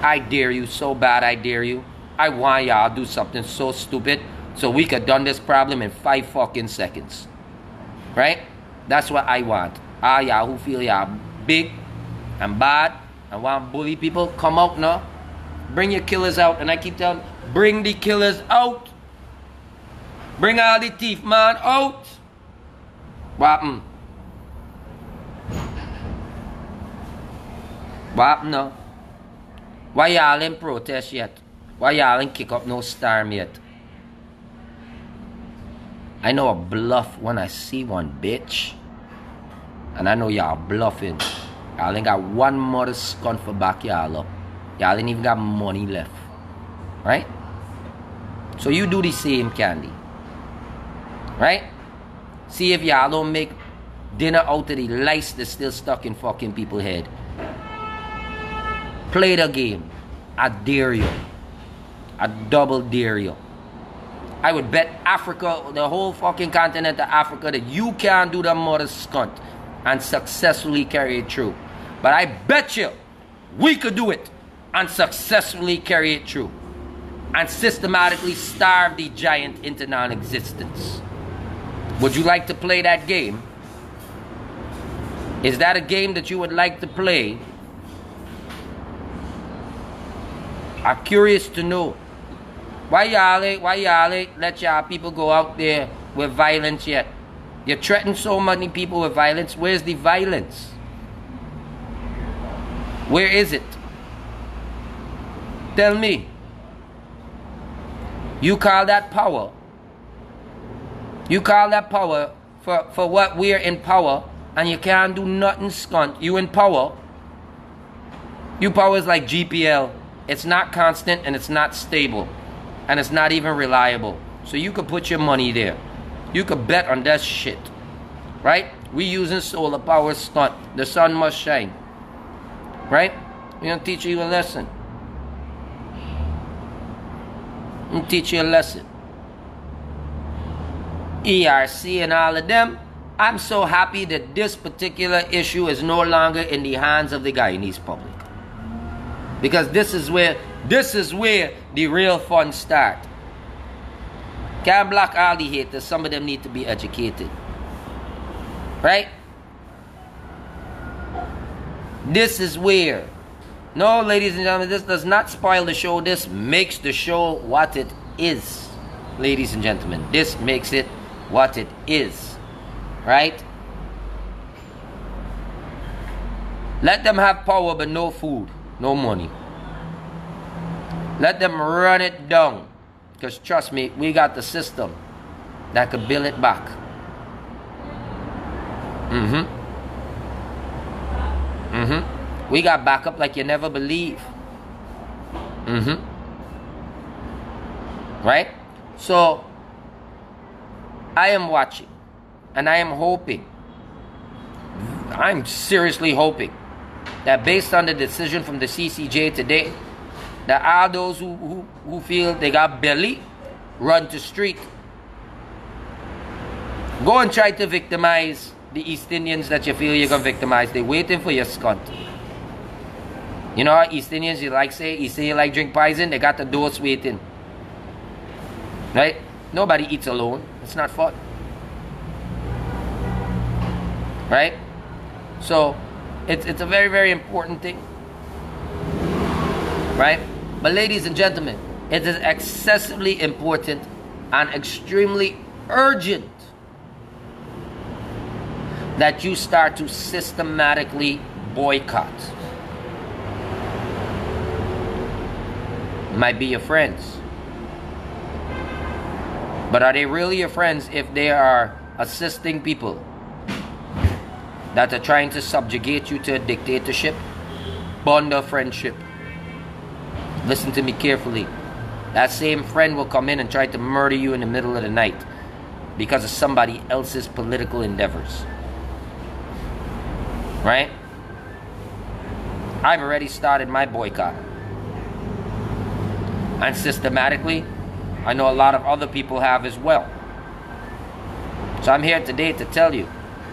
I dare you so bad. I dare you. I want y'all to do something so stupid so we could done this problem in 5 fucking seconds. Right? That's what I want. All y'all who feel y'all big and bad and want to bully people, come out now. Bring your killers out. And I keep telling, bring the killers out. Bring all the thief man out. What happened? What happened now? Why y'all in protest yet? Why y'all in kick up no storm yet? I know a bluff when I see one, bitch. And I know y'all bluffing. Y'all ain't got one mother scunt for back y'all up. Y'all ain't even got money left. Right? So you do the same, Candy. Right? See if y'all don't make dinner out of the lice that's still stuck in fucking people's head. Play the game. I dare you. I double dare you. I would bet Africa, the whole fucking continent of Africa, that you can't do the mother scunt and successfully carry it through. But I bet you we could do it and successfully carry it through and systematically starve the giant into non-existence. Would you like to play that game? Is that a game that you would like to play? I'm curious to know. Why y'all let y'all people go out there with violence yet? You threaten so many people with violence. Where's the violence? Where is it? Tell me. You call that power? You call that power for what we're in power, and you can't do nothing, scunt. You in power. You power is like GPL. It's not constant and it's not stable. And it's not even reliable. So you could put your money there. You could bet on that shit. Right? We using solar power, stunt. The sun must shine. Right? We're going to teach you a lesson. I'm going to teach you a lesson. ERC and all of them. I'm so happy that this particular issue is no longer in the hands of the Guyanese public. Because this is where the real fun start. Can't block all the haters. Some of them need to be educated. Right? This is where. No, ladies and gentlemen, this does not spoil the show. This makes the show what it is. Ladies and gentlemen, this makes it what it is. Right? Let them have power but no food, no money. Let them run it down. Because trust me, we got the system that could build it back. We got backup like you never believe. Right? So, I am watching. And I am hoping. I'm seriously hoping that based on the decision from the CCJ today, that all those who feel they got belly run to street. Go and try to victimize the East Indians that you feel you're going to victimize. They're waiting for your scunt. You know how East Indians, you like say, East Indians like drink poison? They got the dose waiting. Right? Nobody eats alone. It's not fun. Right? So, it's a very, very important thing. Right? But ladies and gentlemen, it is excessively important and extremely urgent that you start to systematically boycott. Might be your friends. But are they really your friends if they are assisting people that are trying to subjugate you to a dictatorship? Bond of friendship. Listen to me carefully. That same friend will come in and try to murder you in the middle of the night because of somebody else's political endeavors. Right? I've already started my boycott. And systematically, I know a lot of other people have as well. So I'm here today to tell you,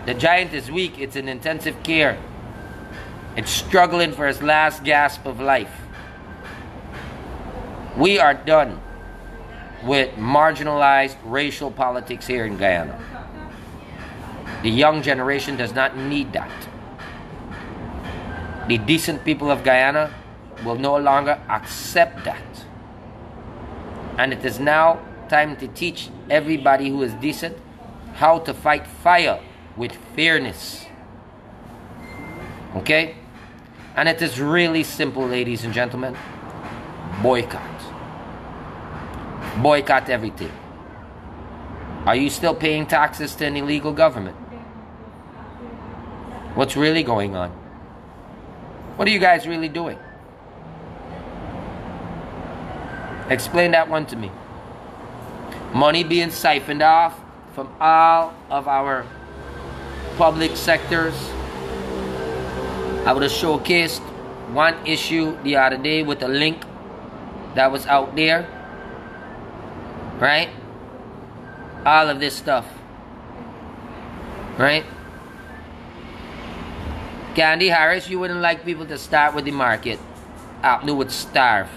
the giant is weak. It's in intensive care. It's struggling for its last gasp of life. We are done with marginalized racial politics here in Guyana. The young generation does not need that. The decent people of Guyana will no longer accept that. And it is now time to teach everybody who is decent how to fight fire with fairness. Okay? And it is really simple, ladies and gentlemen. Boycott. Boycott everything. Are you still paying taxes to an illegal government? What's really going on? What are you guys really doing? Explain that one to me. Money being siphoned off from all of our public sectors. I would have showcased one issue the other day with a link that was out there. Right? All of this stuff. Right? Candy Harris, you wouldn't like people to start with the market. Apnu would starve.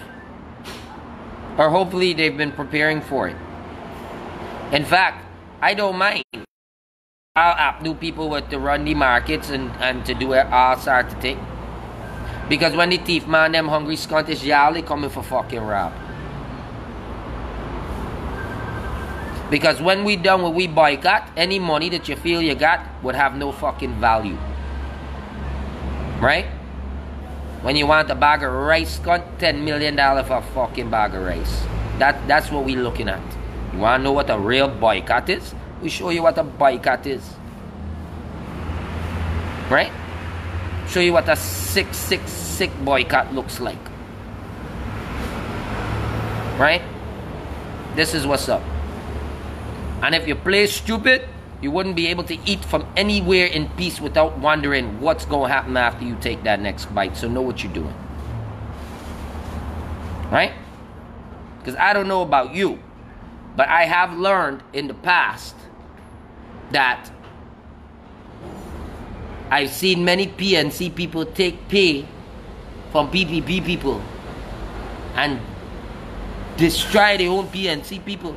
Or hopefully they've been preparing for it. In fact, I don't mind all Apnu people were to run the markets and to do it all sort of thing. Because when the thief man them hungry Scottish y'all, they coming for fucking rob. Because when we done what we boycott, any money that you feel you got would have no fucking value. Right? When you want a bag of rice, cut $10 million for a fucking bag of rice. That's what we looking at. You want to know what a real boycott is? We show you what a boycott is. Right? Show you what a sick boycott looks like. Right? This is what's up. And if you play stupid, you wouldn't be able to eat from anywhere in peace without wondering what's going to happen after you take that next bite. So know what you're doing. Right? Because I don't know about you, but I have learned in the past that I've seen many PNC people take pay from PPP people and destroy their own PNC people.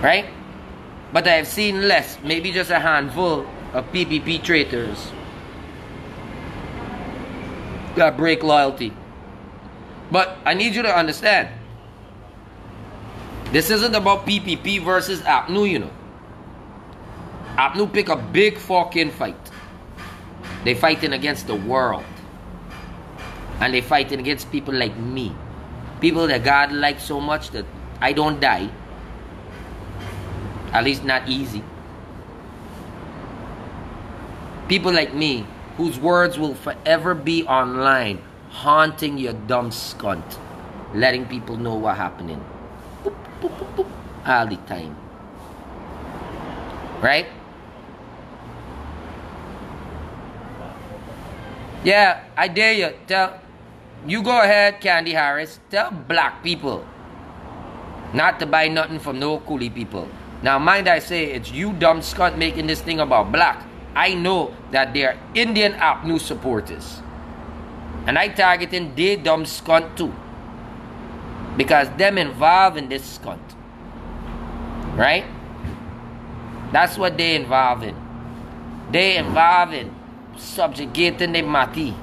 Right? But I have seen less, maybe just a handful of PPP traitors that break loyalty. But I need you to understand, this isn't about PPP versus Apnu, you know. Apnu pick a big fucking fight. They fighting against the world. And they fighting against people like me. People that God likes so much that I don't die. At least not easy. People like me, whose words will forever be online, haunting your dumb scunt, letting people know what happening. Boop, boop, boop, boop, all the time. Right? Yeah, I dare you. You go ahead, Candy Harris. Tell black people not to buy nothing from no coolie people. Now, mind I say, it's you dumb scunt making this thing about black. I know that they're Indian Apnu supporters. And I targeting they dumb scunt too. Because them involved in this scunt. Right? That's what they involved in. They involved in subjugating the Mati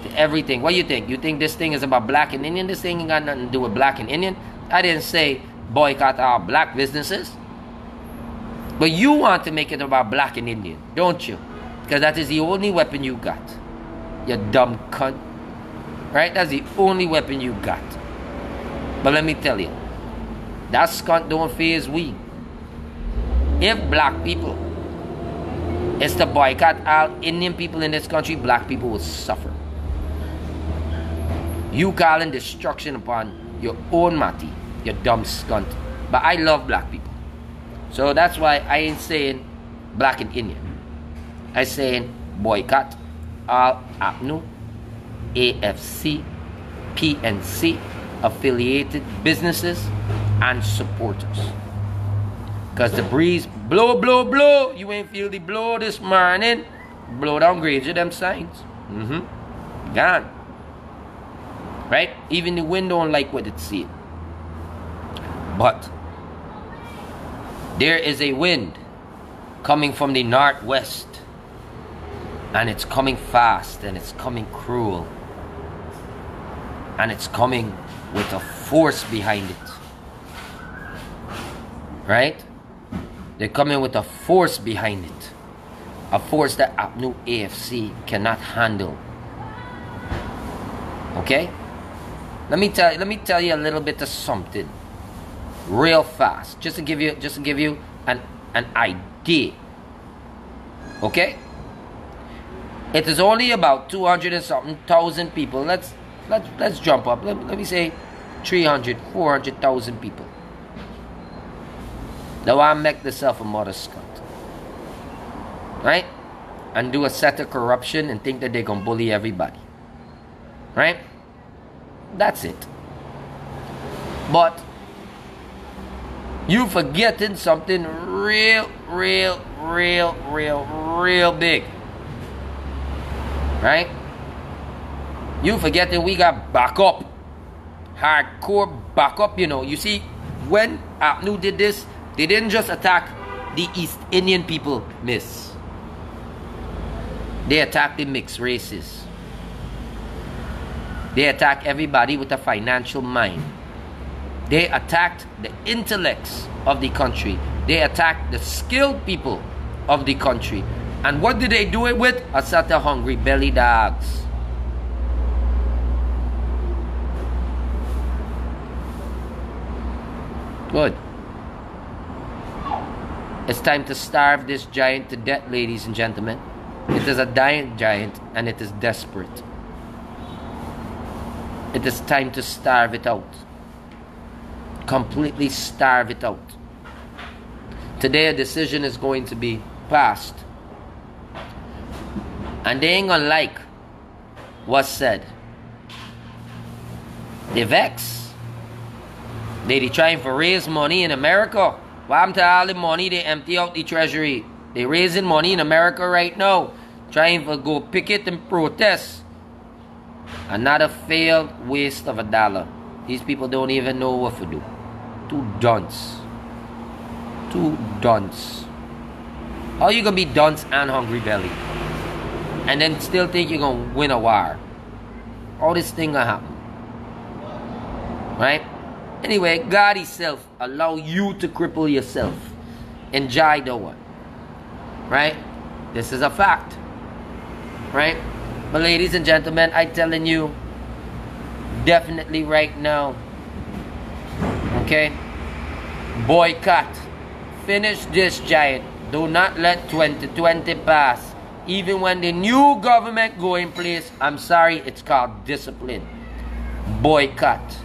to everything. What do you think? You think this thing is about black and Indian? This thing ain't got nothing to do with black and Indian. I didn't say boycott our black businesses. But you want to make it about black and Indian, don't you? Because that is the only weapon you got. You dumb cunt. Right? That's the only weapon you got. But let me tell you, that scunt don't faze we. If black people is to boycott all Indian people in this country, black people will suffer. You calling destruction upon your own Mati, you dumb scunt. But I love black people. So that's why I ain't saying black and Indian. I saying boycott all APNU, AFC, PNC affiliated businesses and supporters. Because the breeze blow, blow, blow. You ain't feel the blow this morning. Blow downgrade you them signs. Gone. Right? Even the wind don't like what it see. But there is a wind coming from the northwest. And it's coming fast, and it's coming cruel. And it's coming with a force behind it. Right? They're coming with a force behind it. A force that APNU AFC cannot handle. Okay? Let me tell you a little bit of something. Real fast. Just to give you an idea. Okay? It is only about 200 and something thousand people. Let's jump up. Let me say 300, 400,000 people. Now I make myself a mother scunt. Right? And do a set of corruption and think that they're gonna bully everybody. Right? That's it. But you forgetting something real big. Right? You forgetting we got backup. Hardcore backup, you know. You see, when APNU did this, they didn't just attack the East Indian people, miss. They attacked the mixed races. They attacked everybody with a financial mind. They attacked the intellects of the country. They attacked the skilled people of the country. And what did they do it with? A set of hungry belly dogs. Good. It's time to starve this giant to death, ladies and gentlemen. It is a dying giant, and it is desperate. It is time to starve it out. Completely starve it out. Today a decision is going to be passed. And they ain't gonna like what's said. They vex. They trying to raise money in America. What happened to all the money they empty out the treasury? They raising money in America right now. Trying to go picket and protest. Another failed waste of $1. These people don't even know what to do. Two dunce. Two dunce. How you gonna be dunce and hungry belly? And then still think you're gonna win a war? All this thing gonna happen. Right? Anyway, God Himself allow you to cripple yourself. Enjoy the one. Right? This is a fact. Right? But ladies and gentlemen, I'm telling you, definitely right now, okay? Boycott. Finish this giant. Do not let 2020 pass. Even when the new government go in place, I'm sorry, it's called discipline. Boycott.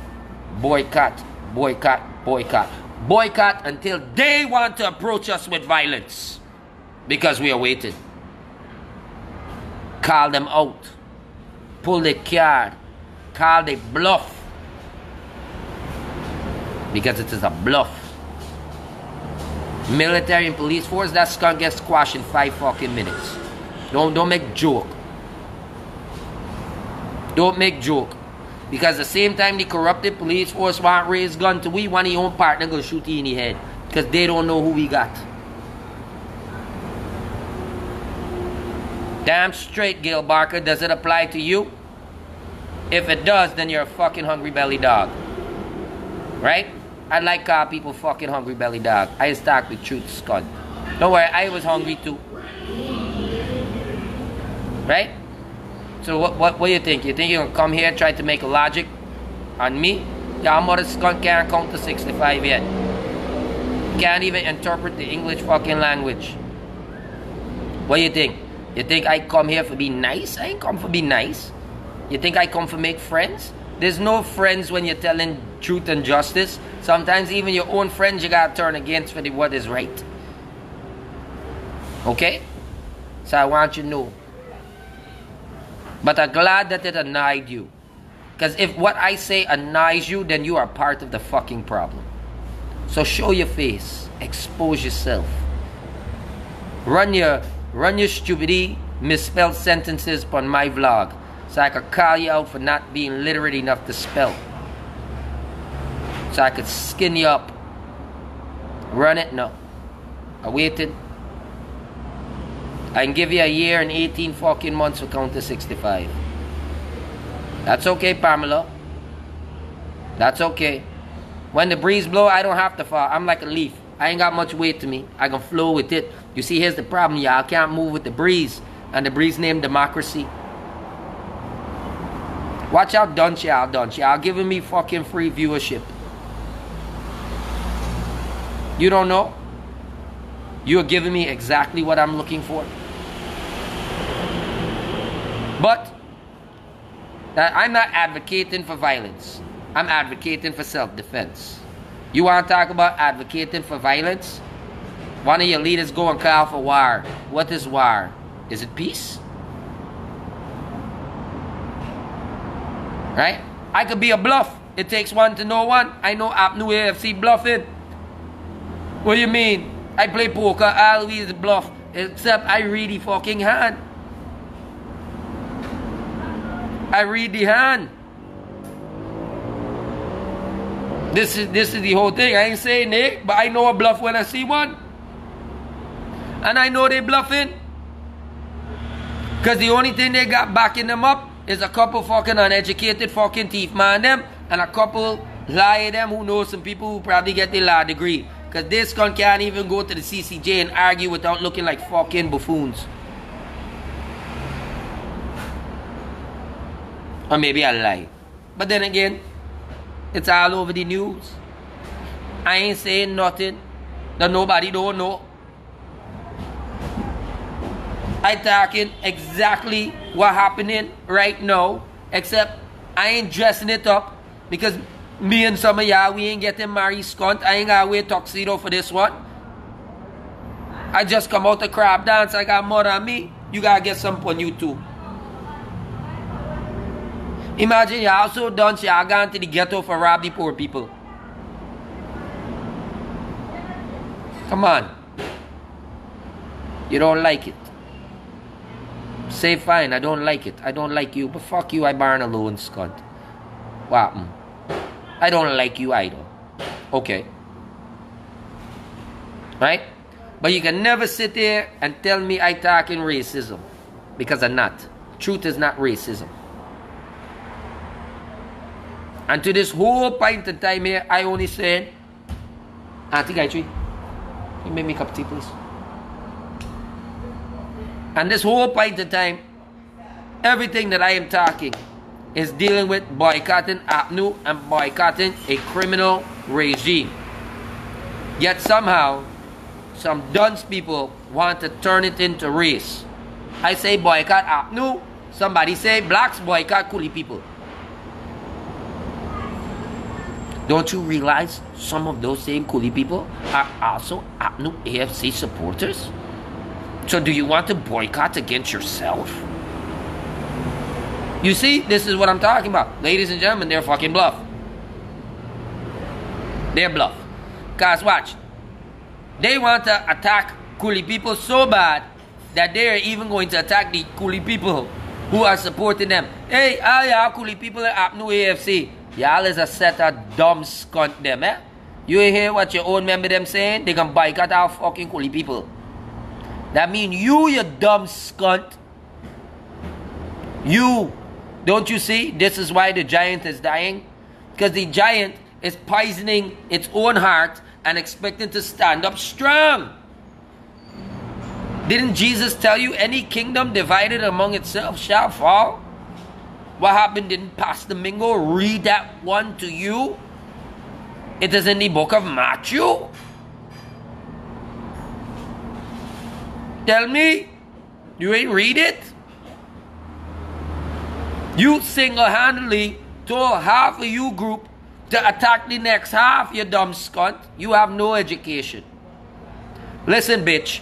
Boycott. Boycott. Boycott. Boycott until they want to approach us with violence. Because we are waiting. Call them out. Pull the card. Call the bluff. Because it is a bluff. Military and police force, that's gonna get squashed in 5 fucking minutes. Don't make joke. Don't make joke. Because the same time the corrupted police force want raise gun to we, one of your own partner gonna shoot you in the head. Because they don't know who we got. Damn straight, Gail Barker, does it apply to you? If it does, then you're a fucking hungry belly dog. Right? I like call people fucking hungry belly dog. I just talk the truth, Scott. Don't worry, I was hungry too. Right? So what do you think? You think you're gonna come here and try to make logic on me? Y'all mother skunk can't count to 65 yet. Can't even interpret the English fucking language. What do you think? You think I come here for be nice? I ain't come for be nice. You think I come for make friends? There's no friends when you're telling truth and justice. Sometimes even your own friends you gotta turn against for what is right. Okay? So I want you to know. But I'm glad that it annoyed you. Because if what I say annoys you, then you are part of the fucking problem. So show your face. Expose yourself. Run your stupidity, misspelled sentences on my vlog. So I could call you out for not being literate enough to spell. So I could skin you up. Run it? No. I waited. I can give you a year and 18 fucking months to count to 65. That's okay, Pamela. That's okay. When the breeze blow, I don't have to fall. I'm like a leaf. I ain't got much weight to me. I can flow with it. You see, here's the problem, y'all. I can't move with the breeze. And the breeze named democracy. Watch out, dunce y'all, dunce. Y'all giving me fucking free viewership. You don't know? You're giving me exactly what I'm looking for. But I'm not advocating for violence. I'm advocating for self-defense. You want to talk about advocating for violence? One of your leaders go and call for war. What is war? Is it peace? Right? I could be a bluff. It takes one to know one. I know Apnu AFC bluffing. What do you mean? I play poker, I always bluff. Except I read the fucking hand. I read the hand. This is the whole thing. I ain't saying it, but I know a bluff when I see one. And I know they bluffing. Because the only thing they got backing them up is a couple fucking uneducated fucking thief man them and a couple liar them who know some people who probably get their law degree. Because this cunt can't even go to the CCJ and argue without looking like fucking buffoons. Or maybe I lie. But then again, it's all over the news. I ain't saying nothing that nobody don't know. I talking exactly what happening right now, except I ain't dressing it up because me and some of y'all, we ain't getting married scunt. I ain't gotta wear tuxedo for this one. I just come out the crab dance. I got more on me. You gotta get some on you too. Imagine y'all so done, y'all gone to the ghetto for rob the poor people. Come on. You don't like it. Say fine, I don't like it. I don't like you, but fuck you, I burn alone, scunt. What happened? I don't like you either. Okay. Right? But you can never sit there and tell me I talking racism. Because I'm not. Truth is not racism. And to this whole point in time here, I only said, Auntie Gayatri, you make me a cup of tea, please. And this whole point in time, everything that I am talking is dealing with boycotting Apnu and boycotting a criminal regime. Yet somehow, some dunce people want to turn it into race. I say boycott Apnu, somebody say blacks boycott coolie people. Don't you realize some of those same coolie people are also Apnu AFC supporters? So do you want to boycott against yourself? You see, this is what I'm talking about. Ladies and gentlemen, they're fucking bluff. They're bluff. Guys, watch. They want to attack coolie people so bad that they're even going to attack the coolie people who are supporting them. Hey, all y'all coolie people in Apnu AFC, y'all is a set of dumb scunt them, eh? You ain't hear what your own member them saying? They can boycott our fucking coolie people. That mean you dumb scunt. You. Don't you see? This is why the giant is dying. Because the giant is poisoning its own heart and expecting to stand up strong. Didn't Jesus tell you any kingdom divided among itself shall fall? What happened? Didn't Pastor Mingo read that one to you? It is in the book of Matthew. Tell me, you ain't read it? You single-handedly told half of you group to attack the next half, you dumb scunt. You have no education. Listen, bitch.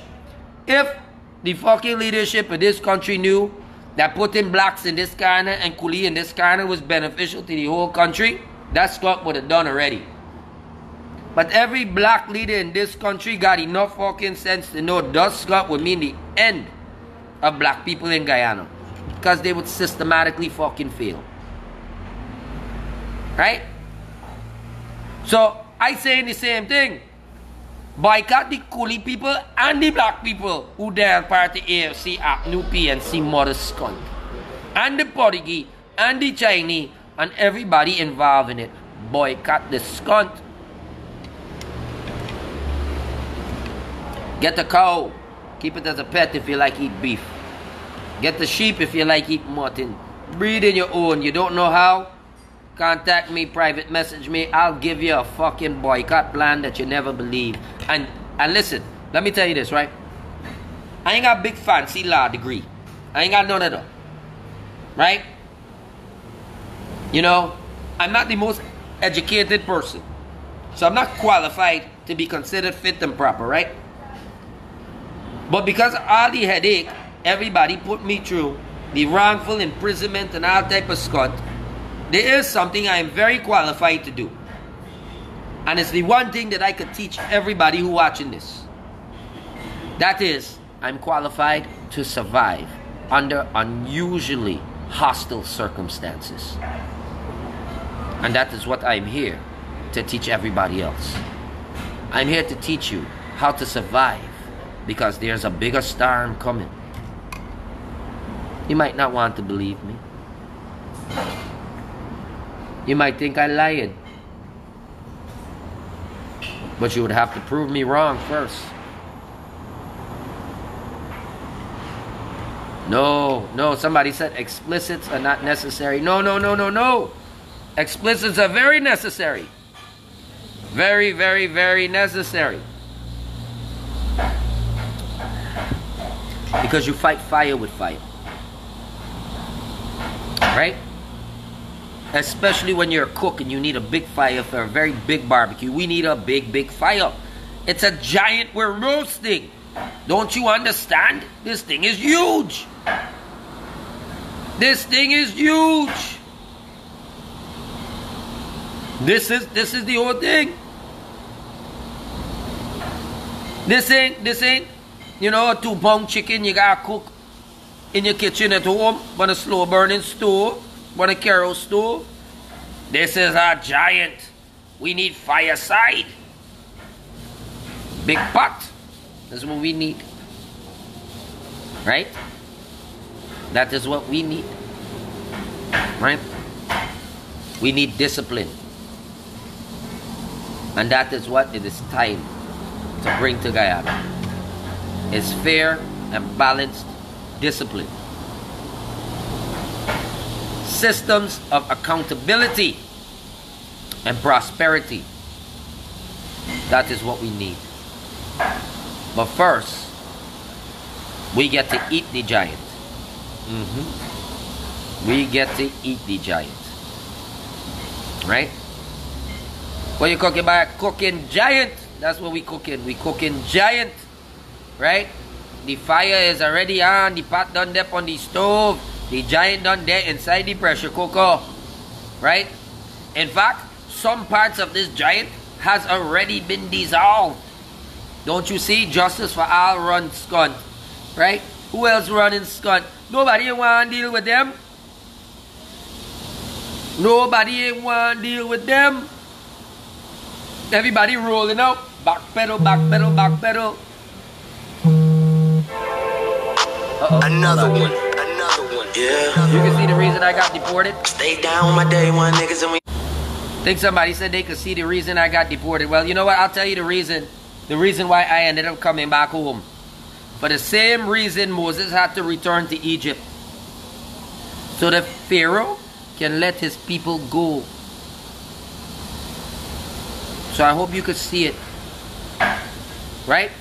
If the fucking leadership of this country knew that putting blacks in this Guyana and Coolie in this Guyana was beneficial to the whole country, that Scott would have done already. But every black leader in this country got enough fucking sense to know Dust Scott would mean the end of black people in Guyana. Because they would systematically fucking fail. Right? So, I saying the same thing. Boycott the Coolie people and the black people who dare part the AFC Act, New PNC, Mother Skunt. And the Portuguese, and the Chinese, and everybody involved in it. Boycott the skunt. Get the cow. Keep it as a pet if you like eat beef. Get the sheep if you like eat mutton. Breed in your own. You don't know how? Contact me, private message me. I'll give you a fucking boycott plan that you never believe. And listen, let me tell you this, right? I ain't got a big fancy law degree. I ain't got none of them. Right? You know, I'm not the most educated person. So I'm not qualified to be considered fit and proper, right? But because of all the headache everybody put me through, the wrongful imprisonment and all type of scut, there is something I am very qualified to do. And it's the one thing that I could teach everybody who watching this. That is, I'm qualified to survive under unusually hostile circumstances. And that is what I'm here to teach everybody else. I'm here to teach you how to survive because there's a bigger storm coming. You might not want to believe me. You might think I lied. But you would have to prove me wrong first. No, somebody said explicits are not necessary. No. Explicits are very necessary. Very, very, very necessary. Because you fight fire with fire. Right? Especially when you're a cook and you need a big fire for a very big barbecue. We need a big, big fire. It's a giant we're roasting. Don't you understand? This thing is huge. This thing is huge. This is the whole thing. This ain't, you know, a 2-pound chicken you gotta cook in your kitchen at home on a slow burning stove, on a Kero stove. This is a giant. We need fireside. Big pot. That's what we need. Right? That is what we need. Right? We need discipline. And that is what it is time to bring to Guyana. It's fair and balanced discipline. Systems of accountability and prosperity. That is what we need. But first, we get to eat the giant. We get to eat the giant. Right? What you cooking by? Cooking giant. That's what we cooking. We cooking giant. Right? The fire is already on. The pot done there on the stove. The giant done there inside the pressure cooker. Right? In fact, some parts of this giant has already been dissolved. Don't you see? Justice for all run skunt. Right? Who else running skunt? Nobody want to deal with them. Nobody want to deal with them. Everybody rolling out. Back pedal, back pedal, back pedal. Another one. Yeah. You can see the reason I got deported. Stay down with my day one niggas and we. Think somebody said they could see the reason I got deported. Well, you know what? I'll tell you the reason. The reason why I ended up coming back home. For the same reason Moses had to return to Egypt. So that Pharaoh can let his people go. So I hope you could see it. Right?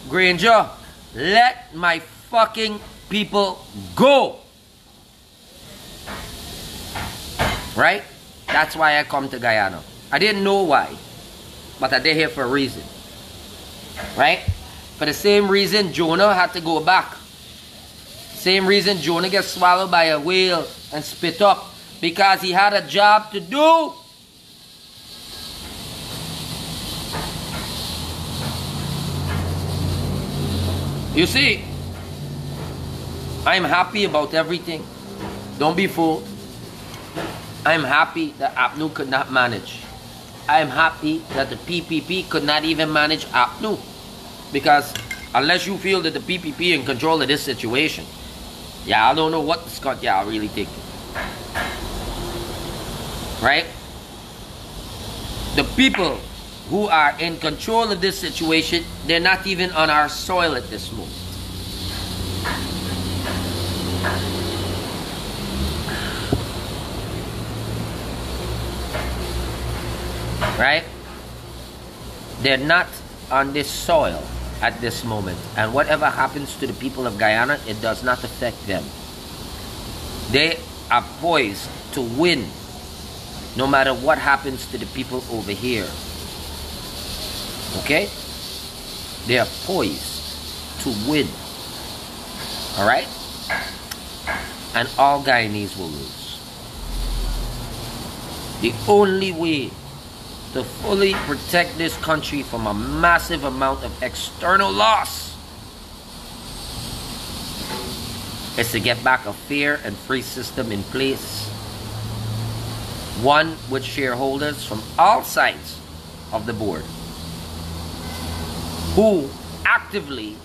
Granger, let my fucking people go. Right? That's why I come to Guyana. I didn't know why. But I did here for a reason. Right? For the same reason Jonah had to go back. Same reason Jonah gets swallowed by a whale and spit up. Because he had a job to do. You see, I'm happy about everything. Don't be fooled. I'm happy that APNU could not manage. I'm happy that the PPP could not even manage APNU. Because unless you feel that the PPP in control of this situation, yeah, I don't know what the Scott y'all really thinking. Right? The people who are in control of this situation, they're not even on our soil at this moment. Right? They're not on this soil at this moment. And whatever happens to the people of Guyana, it does not affect them. They are poised to win no matter what happens to the people over here. Okay? They are poised to win. Alright? And all Guyanese will lose. The only way to fully protect this country from a massive amount of external loss is to get back a fair and free system in place. One with shareholders from all sides of the board who actively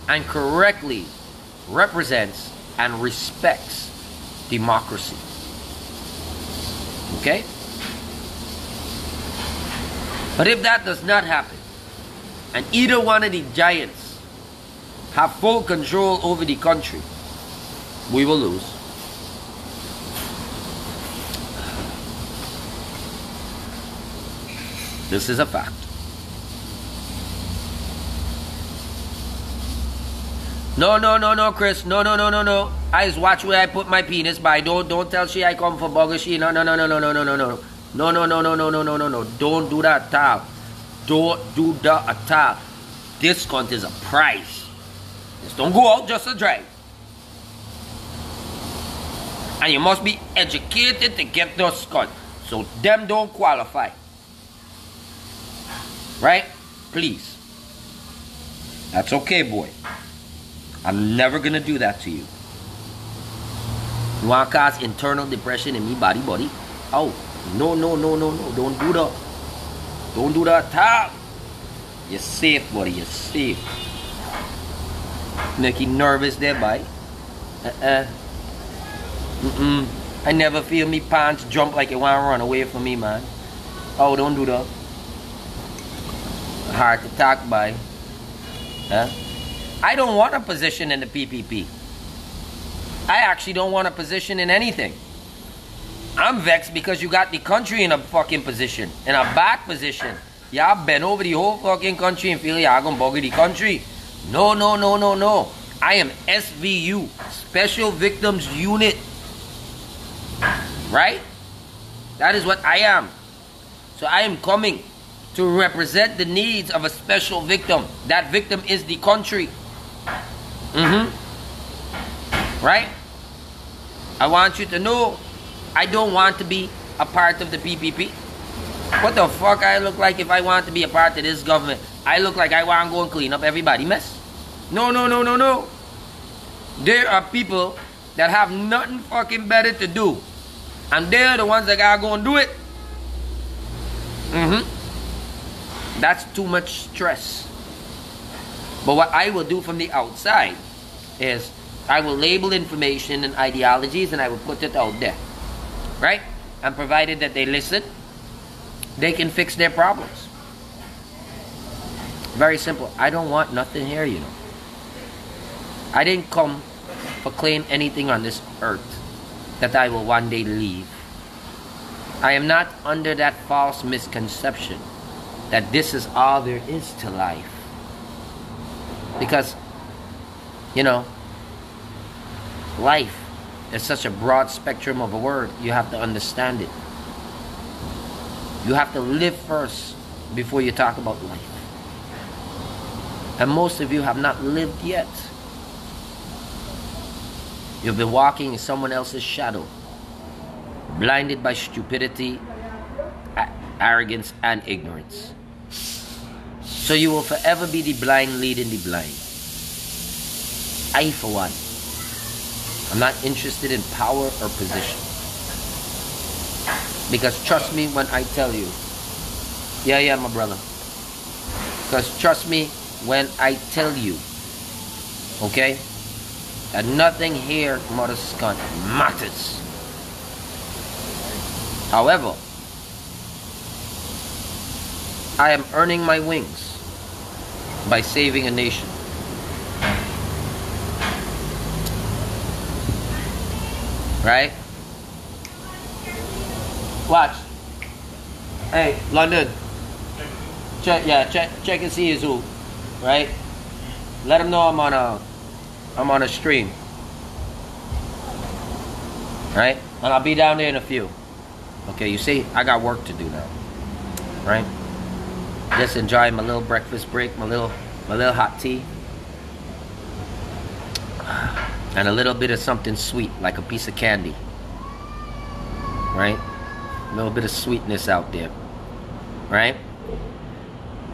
and correctly represents and respects democracy. Okay? But if that does not happen, and either one of the giants have full control over the country, we will lose. This is a fact. No, Chris. No. I just watch where I put my penis by. Don't tell she I come for bugger she. No. No. Don't do that at all. Don't do that at all. Discount is a price. Just don't go out just to drive. And you must be educated to get those cut. So them don't qualify. Right? Please. That's okay, boy. I'm never gonna do that to you. You wanna cause internal depression in me body? Oh, no. Don't do that. Don't do that at all. You're safe, buddy. You're safe. Make you nervous there, boy. I never feel me pants jump like you wanna run away from me, man. Oh, don't do that. Heart attack, boy. Huh? I don't want a position in the PPP. I actually don't want a position in anything. I'm vexed because you got the country in a fucking position, in a bad position. Y'all bend over the whole fucking country and feel y'all gonna bugger the country. No. I am SVU, Special Victims Unit. Right? That is what I am. So I am coming to represent the needs of a special victim. That victim is the country. Right? I want you to know I don't want to be a part of the PPP. What the fuck I look like if I want to be a part of this government? I look like I want to go and clean up everybody's mess. No. There are people that have nothing fucking better to do. And they're the ones that gotta go and do it. That's too much stress. But what I will do from the outside is I will label information and ideologies and I will put it out there. Right? And provided that they listen, they can fix their problems. Very simple. I don't want nothing here, you know. I didn't come for claim anything on this earth that I will one day leave. I am not under that false misconception that this is all there is to life. Because, you know, life is such a broad spectrum of a word. You have to understand it. You have to live first before you talk about life. And most of you have not lived yet. You've been walking in someone else's shadow, blinded by stupidity, arrogance, and ignorance. So you will forever be the blind leading the blind. I, for one, I'm not interested in power or position. Because trust me when I tell you, yeah, my brother. Because trust me when I tell you, okay, that nothing here, mother scunt, matters. However, I am earning my wings by saving a nation. Right? Watch. Hey, London. Check and see is who. Right? Let him know I'm on a stream. Right? And I'll be down there in a few. Okay, you see, I got work to do now. Right? Just enjoying my little breakfast break, my little hot tea. And a little bit of something sweet, like a piece of candy. Right? A little bit of sweetness out there. Right?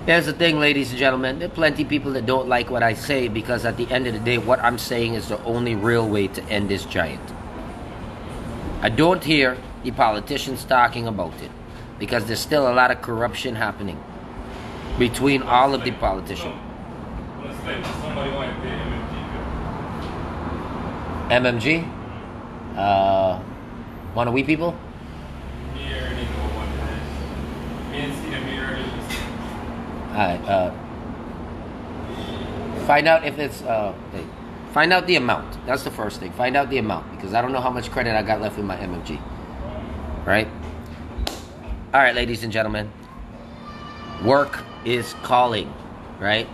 Here's the thing, ladies and gentlemen. There are plenty of people that don't like what I say because at the end of the day, what I'm saying is the only real way to end this giant. I don't hear the politicians talking about it because there's still a lot of corruption happening between all of the politicians. MMG? One of we people? Alright, find out if it's, find out the amount. That's the first thing. Find out the amount because I don't know how much credit I got left in my MMG. Right? Alright, ladies and gentlemen. Work is calling. Right?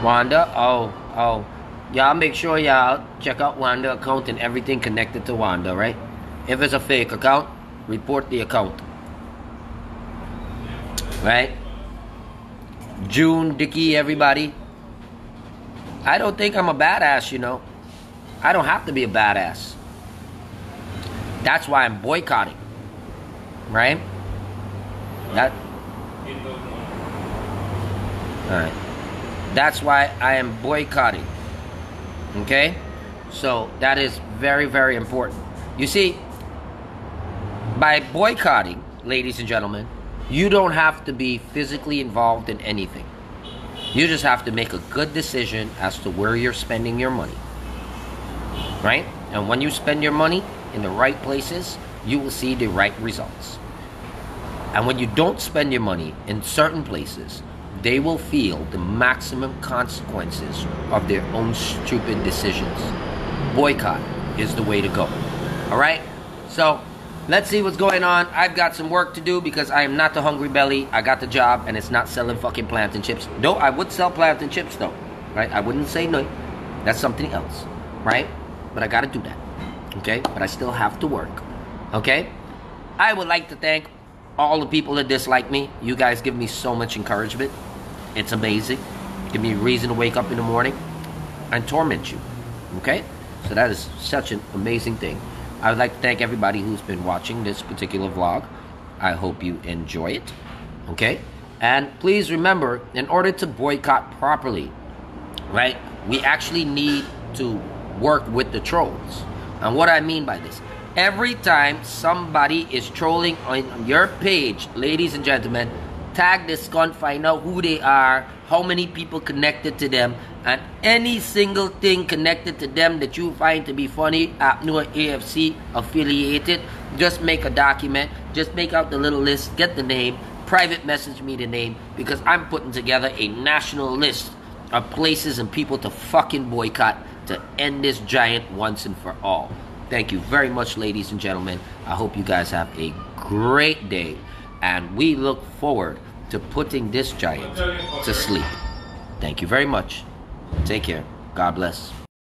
Wanda? Oh. Y'all make sure y'all check out Wanda account and everything connected to Wanda, right? If it's a fake account, report the account. Right? June, Dickie, everybody. I don't think I'm a badass, you know. I don't have to be a badass. That's why I'm boycotting. Right? Alright. That's why I am boycotting. Okay? So, that is very, very important. You see, by boycotting, ladies and gentlemen, you don't have to be physically involved in anything. You just have to make a good decision as to where you're spending your money. Right? And when you spend your money in the right places, you will see the right results. And when you don't spend your money in certain places, they will feel the maximum consequences of their own stupid decisions. Boycott is the way to go. Alright? So, let's see what's going on. I've got some work to do because I am not the hungry belly. I got the job and it's not selling fucking plantain chips. Though I would sell plantain chips though. Right? I wouldn't say no. That's something else. Right? But I gotta do that. Okay? But I still have to work. Okay? I would like to thank all the people that dislike me. You guys give me so much encouragement. It's amazing. Give me a reason to wake up in the morning and torment you. Okay? So that is such an amazing thing. I would like to thank everybody who's been watching this particular vlog. I hope you enjoy it. Okay? And please remember, in order to boycott properly, right, we actually need to work with the trolls. And what I mean by this, every time somebody is trolling on your page, ladies and gentlemen, tag this cunt, find out who they are, how many people connected to them, and any single thing connected to them that you find to be funny, APNUR AFC affiliated, just make a document, just make out the little list, get the name, private message me the name, because I'm putting together a national list of places and people to fucking boycott to end this giant once and for all. Thank you very much, ladies and gentlemen. I hope you guys have a great day, and we look forward to putting this giant to sleep. Thank you very much. Take care. God bless.